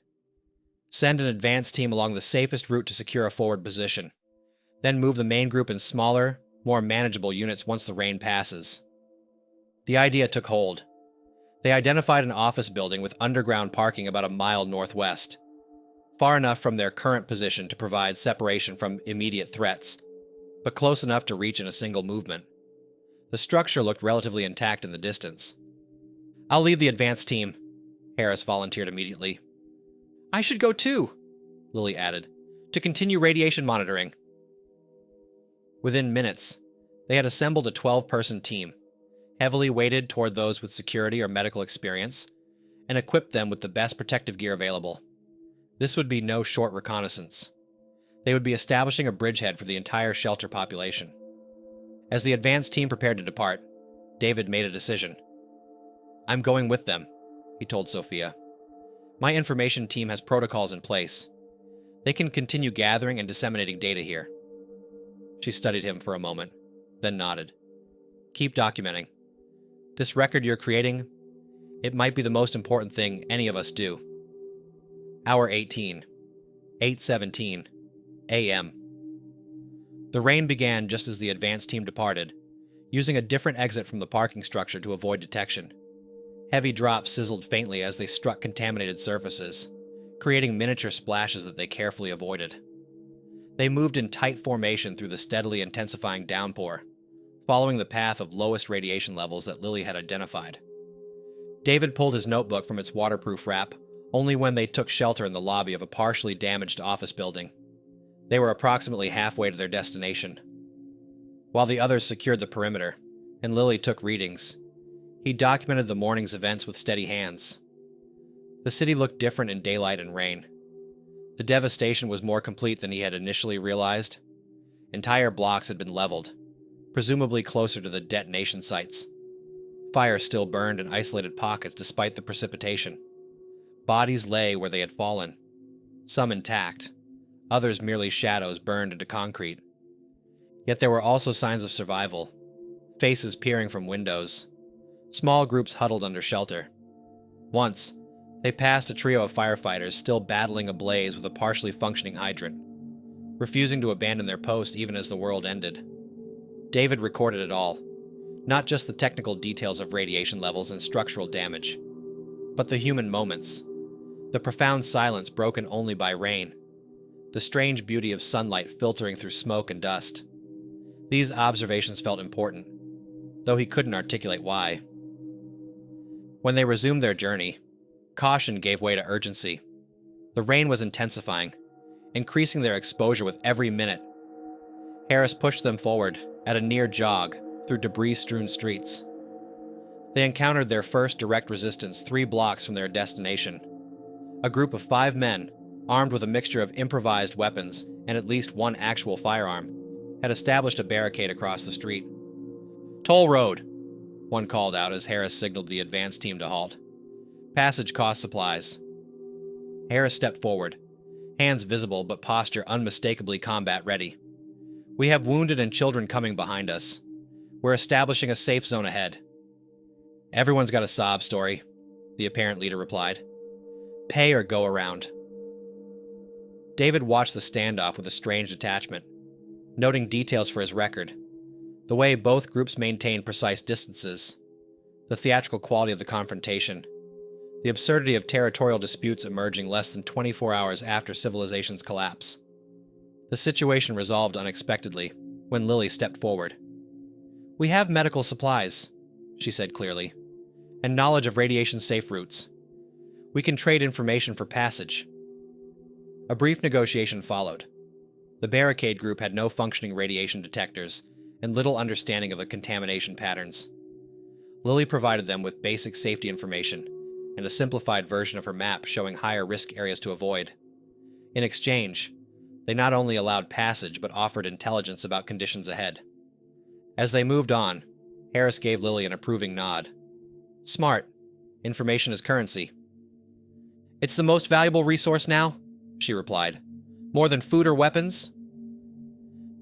Send an advance team along the safest route to secure a forward position, then move the main group in smaller, more manageable units once the rain passes. The idea took hold. They identified an office building with underground parking about a mile northwest, far enough from their current position to provide separation from immediate threats, but close enough to reach in a single movement. The structure looked relatively intact in the distance. I'll lead the advance team, Harris volunteered immediately. I should go too, Lily added, to continue radiation monitoring. Within minutes, they had assembled a 12-person team, heavily weighted toward those with security or medical experience, and equipped them with the best protective gear available. This would be no short reconnaissance. They would be establishing a bridgehead for the entire shelter population. As the advance team prepared to depart, David made a decision. I'm going with them, he told Sophia. My information team has protocols in place. They can continue gathering and disseminating data here. She studied him for a moment, then nodded. Keep documenting. This record you're creating, it might be the most important thing any of us do. Hour 18, 8:17 a.m. The rain began just as the advance team departed, using a different exit from the parking structure to avoid detection. Heavy drops sizzled faintly as they struck contaminated surfaces, creating miniature splashes that they carefully avoided. They moved in tight formation through the steadily intensifying downpour, following the path of lowest radiation levels that Lily had identified. David pulled his notebook from its waterproof wrap only when they took shelter in the lobby of a partially damaged office building. They were approximately halfway to their destination. While the others secured the perimeter, and Lily took readings, he documented the morning's events with steady hands. The city looked different in daylight and rain. The devastation was more complete than he had initially realized. Entire blocks had been leveled, presumably closer to the detonation sites. Fire still burned in isolated pockets despite the precipitation. Bodies lay where they had fallen, some intact, others merely shadows burned into concrete. Yet there were also signs of survival, faces peering from windows, small groups huddled under shelter. Once, they passed a trio of firefighters still battling a blaze with a partially functioning hydrant, refusing to abandon their post even as the world ended. David recorded it all, not just the technical details of radiation levels and structural damage, but the human moments, the profound silence broken only by rain, the strange beauty of sunlight filtering through smoke and dust. These observations felt important, though he couldn't articulate why. When they resumed their journey, caution gave way to urgency. The rain was intensifying, increasing their exposure with every minute. Harris pushed them forward at a near jog through debris-strewn streets. They encountered their first direct resistance 3 blocks from their destination. A group of 5 men, armed with a mixture of improvised weapons and at least one actual firearm, had established a barricade across the street. "Toll road," one called out as Harris signaled the advance team to halt. "Passage cost supplies." Harris stepped forward, hands visible but posture unmistakably combat-ready. "We have wounded and children coming behind us. We're establishing a safe zone ahead." "Everyone's got a sob story," the apparent leader replied. "Pay or go around." David watched the standoff with a strange detachment, noting details for his record. The way both groups maintained precise distances, the theatrical quality of the confrontation, the absurdity of territorial disputes emerging less than 24 hours after civilization's collapse. The situation resolved unexpectedly when Lily stepped forward. "We have medical supplies," she said clearly, "and knowledge of radiation-safe routes. We can trade information for passage." A brief negotiation followed. The barricade group had no functioning radiation detectors and little understanding of the contamination patterns. Lily provided them with basic safety information and a simplified version of her map showing higher risk areas to avoid. In exchange, they not only allowed passage but offered intelligence about conditions ahead. As they moved on, Harris gave Lily an approving nod. "Smart. Information is currency." "It's the most valuable resource now," she replied. "More than food or weapons?"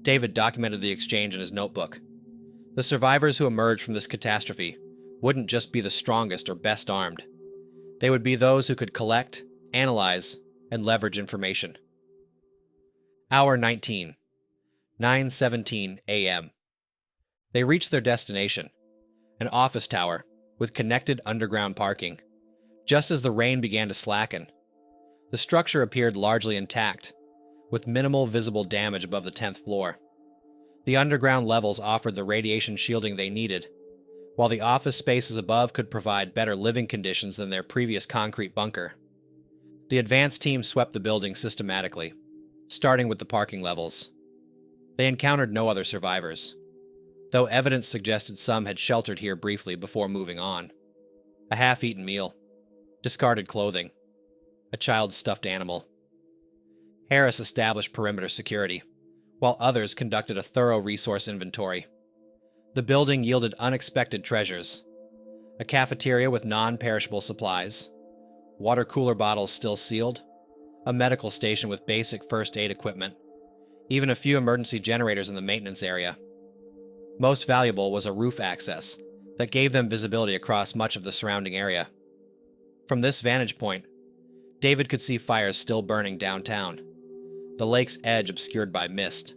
David documented the exchange in his notebook. The survivors who emerged from this catastrophe wouldn't just be the strongest or best armed. They would be those who could collect, analyze, and leverage information. Hour 19, 9:17 a.m. They reached their destination, an office tower with connected underground parking. Just as the rain began to slacken, the structure appeared largely intact, with minimal visible damage above the 10th floor. The underground levels offered the radiation shielding they needed, while the office spaces above could provide better living conditions than their previous concrete bunker. The advance team swept the building systematically, starting with the parking levels. They encountered no other survivors, though evidence suggested some had sheltered here briefly before moving on. A half-eaten meal, discarded clothing, a child's stuffed animal. Harris established perimeter security, while others conducted a thorough resource inventory. The building yielded unexpected treasures: a cafeteria with non-perishable supplies, water cooler bottles still sealed, a medical station with basic first aid equipment, even a few emergency generators in the maintenance area. Most valuable was a roof access that gave them visibility across much of the surrounding area. From this vantage point, David could see fires still burning downtown, the lake's edge obscured by mist,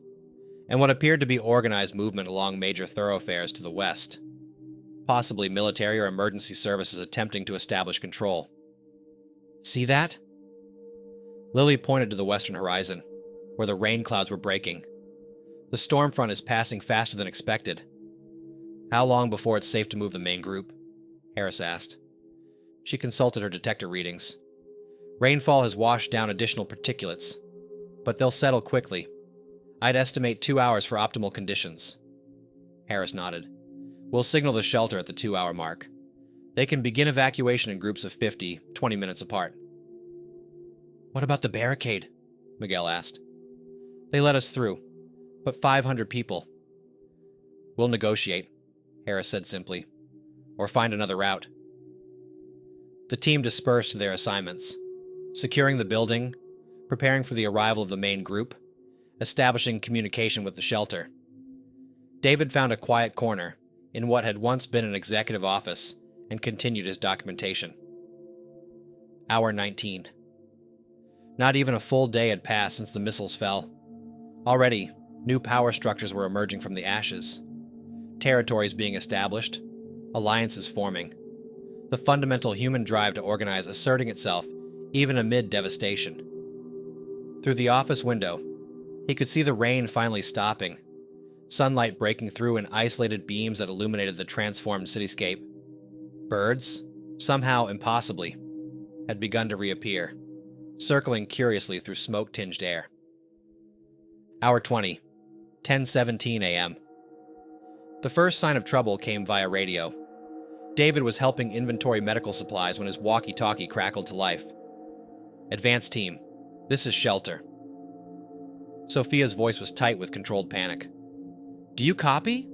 and what appeared to be organized movement along major thoroughfares to the west, possibly military or emergency services attempting to establish control. "See that?" Lily pointed to the western horizon, where the rain clouds were breaking. "The storm front is passing faster than expected." "How long before it's safe to move the main group?" Harris asked. She consulted her detector readings. "Rainfall has washed down additional particulates, but they'll settle quickly. I'd estimate 2 hours for optimal conditions." Harris nodded. "We'll signal the shelter at the 2-hour mark. They can begin evacuation in groups of 50, 20 minutes apart." "What about the barricade?" Miguel asked. "They let us through, but 500 people." "We'll negotiate," Harris said simply, "or find another route." The team dispersed to their assignments, securing the building, preparing for the arrival of the main group, establishing communication with the shelter. David found a quiet corner in what had once been an executive office and continued his documentation. Hour 19. Not even a full day had passed since the missiles fell. Already, new power structures were emerging from the ashes, territories being established, alliances forming, the fundamental human drive to organize asserting itself even amid devastation. Through the office window, he could see the rain finally stopping, sunlight breaking through in isolated beams that illuminated the transformed cityscape. Birds, somehow impossibly, had begun to reappear, circling curiously through smoke-tinged air. Hour 20, 10:17 a.m. The first sign of trouble came via radio. David was helping inventory medical supplies when his walkie-talkie crackled to life. "Advance team, this is shelter." Sophia's voice was tight with controlled panic. "Do you copy?"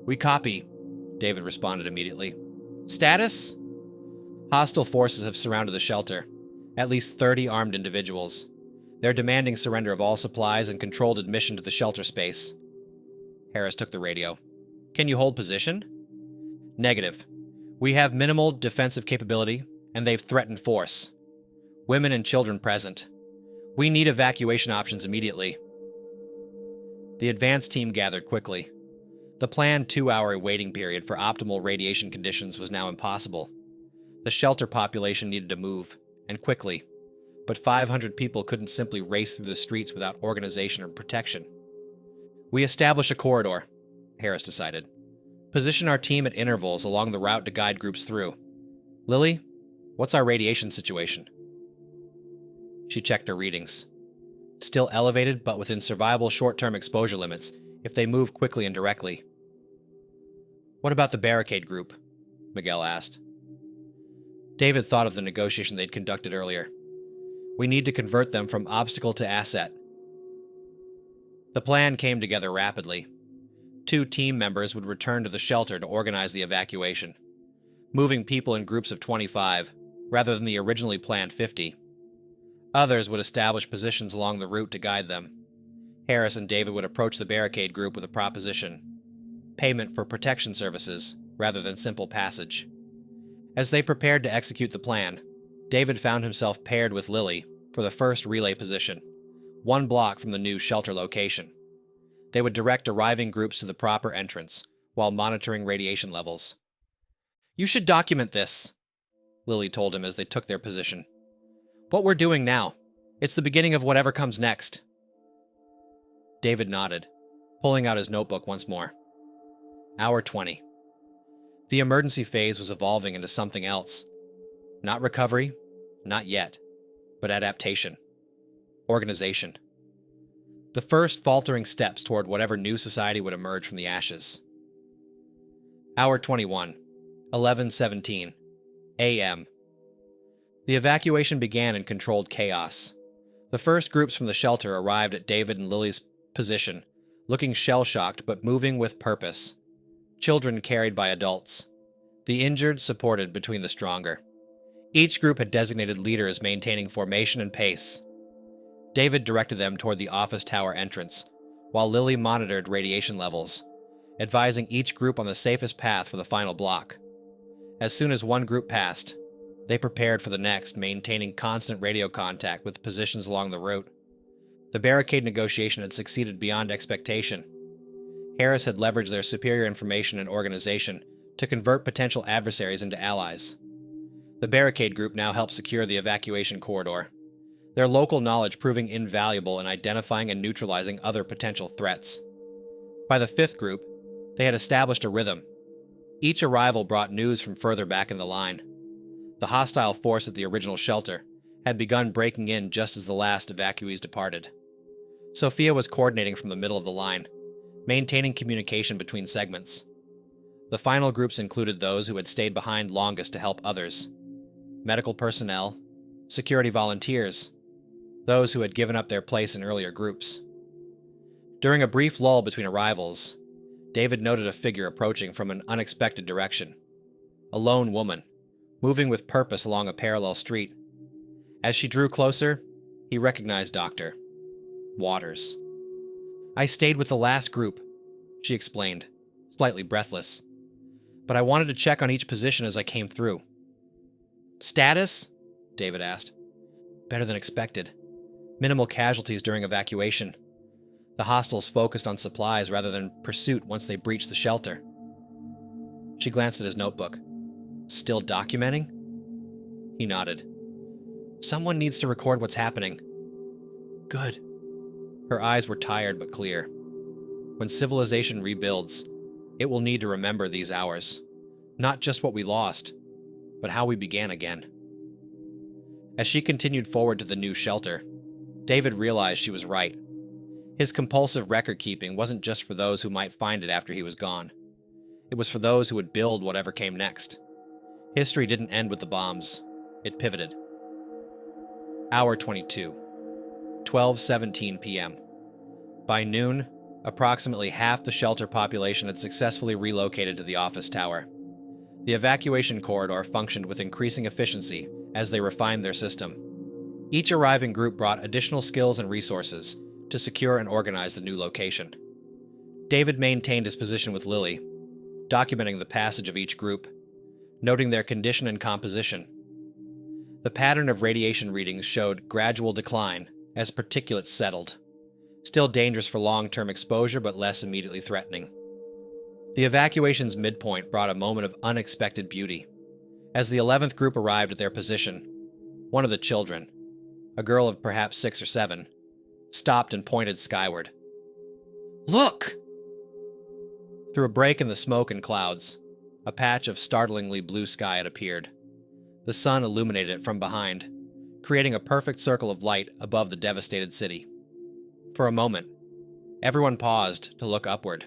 "We copy," David responded immediately. "Status?" "Hostile forces have surrounded the shelter. At least 30 armed individuals. They're demanding surrender of all supplies and controlled admission to the shelter space." Harris took the radio. "Can you hold position?" "Negative. We have minimal defensive capability, and they've threatened force. Women and children present. We need evacuation options immediately." The advance team gathered quickly. The planned 2-hour waiting period for optimal radiation conditions was now impossible. The shelter population needed to move, and quickly, but 500 people couldn't simply race through the streets without organization or protection. "We establish a corridor," Harris decided. Position our team at intervals along the route to guide groups through. Lily, what's our radiation situation? She checked her readings. Still elevated, but within survivable short-term exposure limits if they move quickly and directly. What about the barricade group? Miguel asked. David thought of the negotiation they'd conducted earlier. We need to convert them from obstacle to asset. The plan came together rapidly. 2 team members would return to the shelter to organize the evacuation, moving people in groups of 25, rather than the originally planned 50. Others would establish positions along the route to guide them. Harris and David would approach the barricade group with a proposition: payment for protection services, rather than simple passage. As they prepared to execute the plan, David found himself paired with Lily for the first relay position, 1 block from the new shelter location. They would direct arriving groups to the proper entrance, while monitoring radiation levels. You should document this, Lily told him as they took their position. What we're doing now, it's the beginning of whatever comes next. David nodded, pulling out his notebook once more. Hour 20. The emergency phase was evolving into something else. Not recovery, not yet, but adaptation. Organization. The first faltering steps toward whatever new society would emerge from the ashes. Hour 21, 11:17 a.m. The evacuation began in controlled chaos. The first groups from the shelter arrived at David and Lily's position, looking shell-shocked but moving with purpose. Children carried by adults. The injured supported between the stronger. Each group had designated leaders maintaining formation and pace. David directed them toward the office tower entrance, while Lily monitored radiation levels, advising each group on the safest path for the final block. As soon as one group passed, they prepared for the next, maintaining constant radio contact with positions along the route. The barricade negotiation had succeeded beyond expectation. Harris had leveraged their superior information and organization to convert potential adversaries into allies. The barricade group now helped secure the evacuation corridor, their local knowledge proving invaluable in identifying and neutralizing other potential threats. By the 5th group, they had established a rhythm. Each arrival brought news from further back in the line. The hostile force at the original shelter had begun breaking in just as the last evacuees departed. Sophia was coordinating from the middle of the line, maintaining communication between segments. The final groups included those who had stayed behind longest to help others: medical personnel, security volunteers, those who had given up their place in earlier groups. During a brief lull between arrivals, David noted a figure approaching from an unexpected direction. A lone woman, moving with purpose along a parallel street. As she drew closer, he recognized Dr. Waters. I stayed with the last group, she explained, slightly breathless. But I wanted to check on each position as I came through. Status? David asked. Better than expected. Minimal casualties during evacuation. The hostiles focused on supplies rather than pursuit once they breached the shelter. She glanced at his notebook. Still documenting? He nodded. Someone needs to record what's happening. Good. Her eyes were tired but clear. When civilization rebuilds, it will need to remember these hours. Not just what we lost, but how we began again. As she continued forward to the new shelter, David realized she was right. His compulsive record-keeping wasn't just for those who might find it after he was gone. It was for those who would build whatever came next. History didn't end with the bombs. It pivoted. Hour 22. 12:17 p.m. By noon, approximately half the shelter population had successfully relocated to the office tower. The evacuation corridor functioned with increasing efficiency as they refined their system. Each arriving group brought additional skills and resources to secure and organize the new location. David maintained his position with Lily, documenting the passage of each group, noting their condition and composition. The pattern of radiation readings showed gradual decline as particulates settled, still dangerous for long-term exposure but less immediately threatening. The evacuation's midpoint brought a moment of unexpected beauty. As the 11th group arrived at their position, one of the children, a girl of perhaps 6 or 7, stopped and pointed skyward. Look! Through a break in the smoke and clouds, a patch of startlingly blue sky had appeared. The sun illuminated it from behind, creating a perfect circle of light above the devastated city. For a moment, everyone paused to look upward,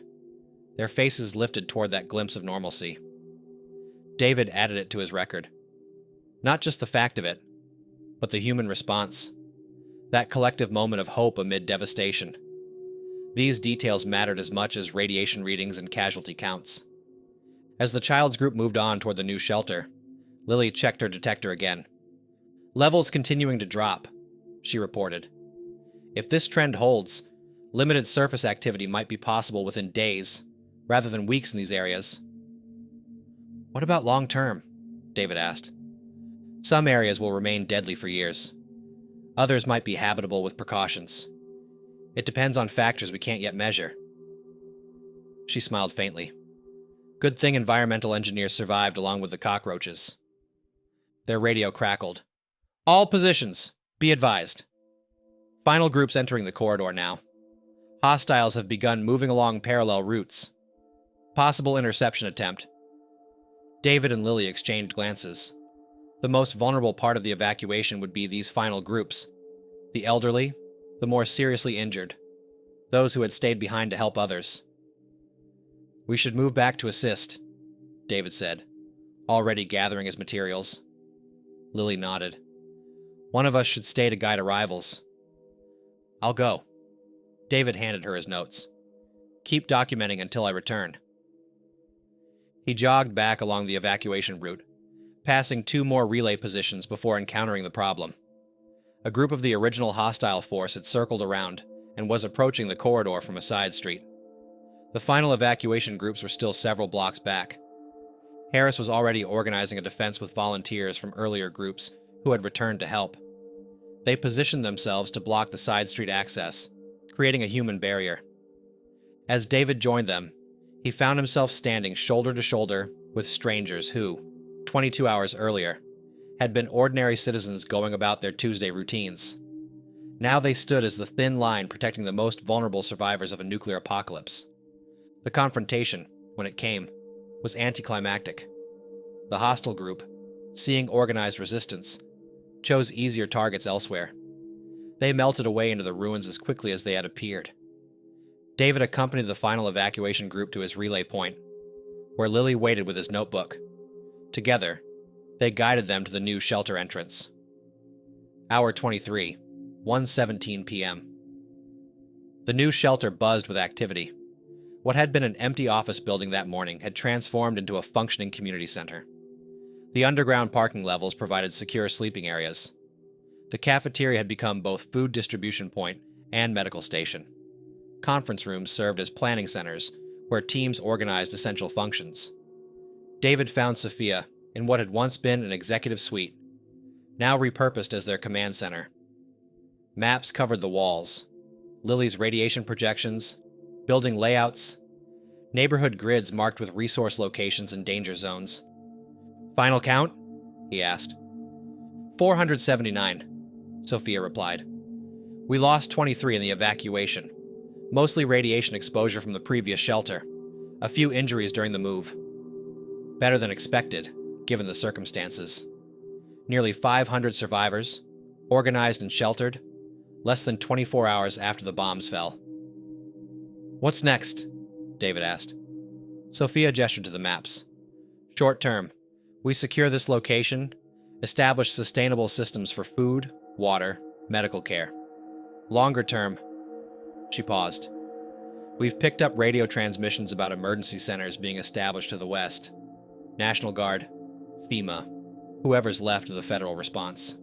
their faces lifted toward that glimpse of normalcy. David added it to his record. Not just the fact of it, but the human response. That collective moment of hope amid devastation. These details mattered as much as radiation readings and casualty counts. As the child's group moved on toward the new shelter, Lily checked her detector again. "Levels continuing to drop," she reported. "If this trend holds, limited surface activity might be possible within days, rather than weeks in these areas." "What about long term?" David asked. "Some areas will remain deadly for years. Others might be habitable with precautions. It depends on factors we can't yet measure." She smiled faintly. Good thing environmental engineers survived along with the cockroaches. Their radio crackled. "All positions, be advised." Final groups entering the corridor now. Hostiles have begun moving along parallel routes. Possible interception attempt. David and Lily exchanged glances. The most vulnerable part of the evacuation would be these final groups. The elderly, the more seriously injured, those who had stayed behind to help others. "We should move back to assist," David said, already gathering his materials. Lily nodded. "One of us should stay to guide arrivals." "I'll go." David handed her his notes. "Keep documenting until I return." He jogged back along the evacuation route, passing 2 more relay positions before encountering the problem. A group of the original hostile force had circled around and was approaching the corridor from a side street. The final evacuation groups were still several blocks back. Harris was already organizing a defense with volunteers from earlier groups who had returned to help. They positioned themselves to block the side street access, creating a human barrier. As David joined them, he found himself standing shoulder to shoulder with strangers who, 22 hours earlier, had been ordinary citizens going about their Tuesday routines. Now they stood as the thin line protecting the most vulnerable survivors of a nuclear apocalypse. The confrontation, when it came, was anticlimactic. The hostile group, seeing organized resistance, chose easier targets elsewhere. They melted away into the ruins as quickly as they had appeared. David accompanied the final evacuation group to his relay point, where Lily waited with his notebook. Together, they guided them to the new shelter entrance. Hour 23, 1:17 p.m. The new shelter buzzed with activity. What had been an empty office building that morning had transformed into a functioning community center. The underground parking levels provided secure sleeping areas. The cafeteria had become both food distribution point and medical station. Conference rooms served as planning centers where teams organized essential functions. David found Sophia in what had once been an executive suite, now repurposed as their command center. Maps covered the walls, Lily's radiation projections, building layouts, neighborhood grids marked with resource locations and danger zones. "Final count?" he asked. 479, Sophia replied. "We lost 23 in the evacuation, mostly radiation exposure from the previous shelter, a few injuries during the move. Better than expected, given the circumstances. Nearly 500 survivors, organized and sheltered, less than 24 hours after the bombs fell." "What's next?" David asked. Sophia gestured to the maps. "Short term, we secure this location, establish sustainable systems for food, water, medical care. Longer term," she paused. "We've picked up radio transmissions about emergency centers being established to the west. National Guard, FEMA, whoever's left of the federal response.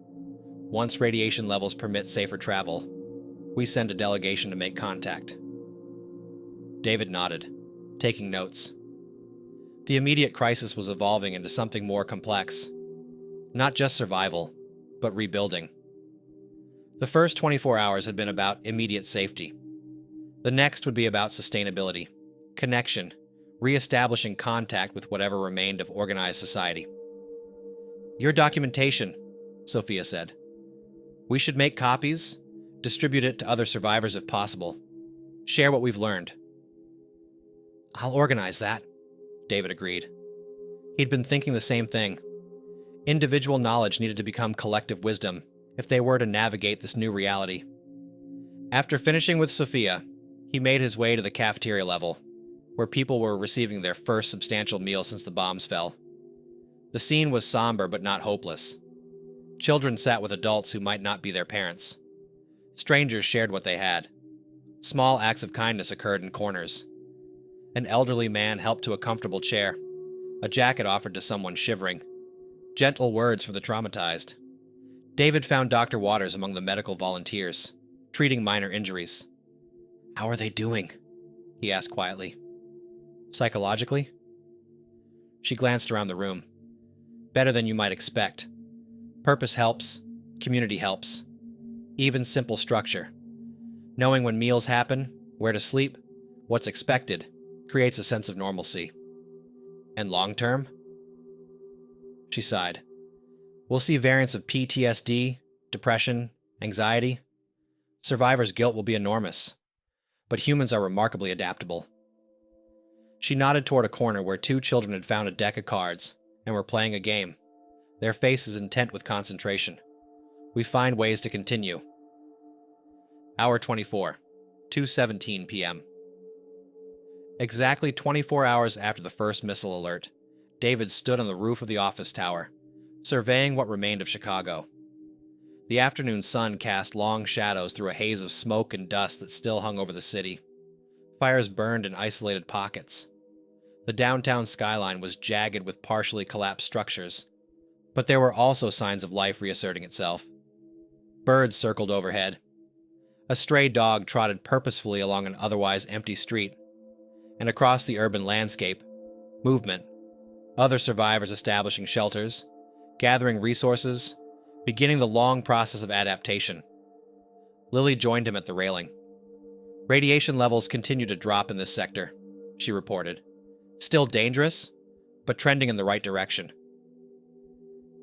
Once radiation levels permit safer travel, we send a delegation to make contact." David nodded, taking notes. The immediate crisis was evolving into something more complex. Not just survival, but rebuilding. The first 24 hours had been about immediate safety. The next would be about sustainability, connection, re-establishing contact with whatever remained of organized society. "Your documentation," Sophia said. "We should make copies, distribute it to other survivors if possible. Share what we've learned." I'll organize that, David agreed. He'd been thinking the same thing. Individual knowledge needed to become collective wisdom if they were to navigate this new reality. After finishing with Sophia, he made his way to the cafeteria level, where people were receiving their first substantial meal since the bombs fell. The scene was somber but not hopeless. Children sat with adults who might not be their parents. Strangers shared what they had. Small acts of kindness occurred in corners. An elderly man helped to a comfortable chair, a jacket offered to someone shivering. Gentle words for the traumatized. David found Dr. Waters among the medical volunteers, treating minor injuries. How are they doing? He asked quietly. Psychologically? She glanced around the room. Better than you might expect. Purpose helps. Community helps. Even simple structure. Knowing when meals happen, where to sleep, what's expected, creates a sense of normalcy. And long term? She sighed. We'll see variants of PTSD, depression, anxiety. Survivors' guilt will be enormous. But humans are remarkably adaptable. She nodded toward a corner where two children had found a deck of cards and were playing a game, their faces intent with concentration. We find ways to continue. Hour 24, 2:17 p.m. Exactly 24 hours after the first missile alert, David stood on the roof of the office tower, surveying what remained of Chicago. The afternoon sun cast long shadows through a haze of smoke and dust that still hung over the city. Fires burned in isolated pockets. The downtown skyline was jagged with partially collapsed structures, but there were also signs of life reasserting itself. Birds circled overhead. A stray dog trotted purposefully along an otherwise empty street. And across the urban landscape, movement. Other survivors establishing shelters, gathering resources, beginning the long process of adaptation. Lily joined him at the railing. Radiation levels continue to drop in this sector, she reported. Still dangerous, but trending in the right direction.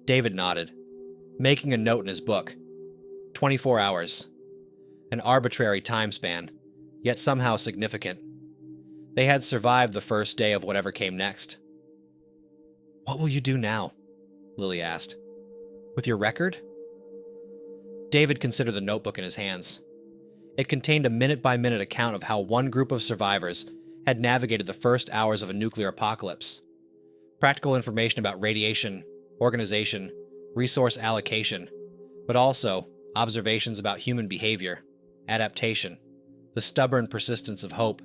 David nodded, making a note in his book. 24 hours. An arbitrary time span, yet somehow significant. They had survived the first day of whatever came next. What will you do now? Lily asked. With your record? David considered the notebook in his hands. It contained a minute-by-minute account of how one group of survivors had navigated the first hours of a nuclear apocalypse. Practical information about radiation, organization, resource allocation, but also observations about human behavior, adaptation, the stubborn persistence of hope.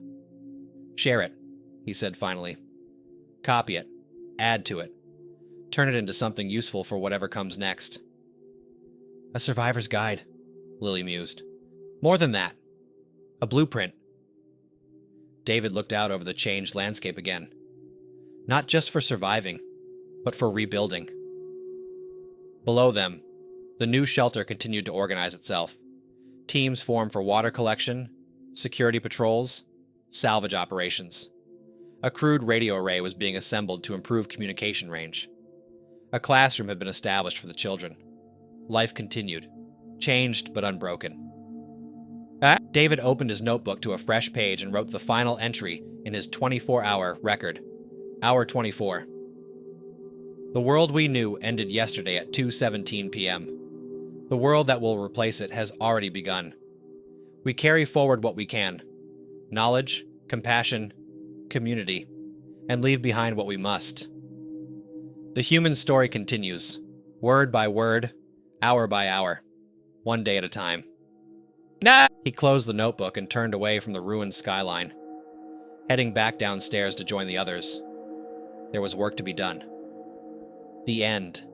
Share it, he said finally. Copy it. Add to it. Turn it into something useful for whatever comes next. A survivor's guide, Lily mused. More than that. A blueprint. David looked out over the changed landscape again. Not just for surviving, but for rebuilding. Below them, the new shelter continued to organize itself. Teams formed for water collection, security patrols, salvage operations. A crude radio array was being assembled to improve communication range. A classroom had been established for the children. Life continued, changed but unbroken. David opened his notebook to a fresh page and wrote the final entry in his 24-hour record. Hour 24. The world we knew ended yesterday at 2:17 p.m. The world that will replace it has already begun. We carry forward what we can. Knowledge, compassion, community, and leave behind what we must. The human story continues, word by word, hour by hour, one day at a time. Nah! He closed the notebook and turned away from the ruined skyline, heading back downstairs to join the others. There was work to be done. The end.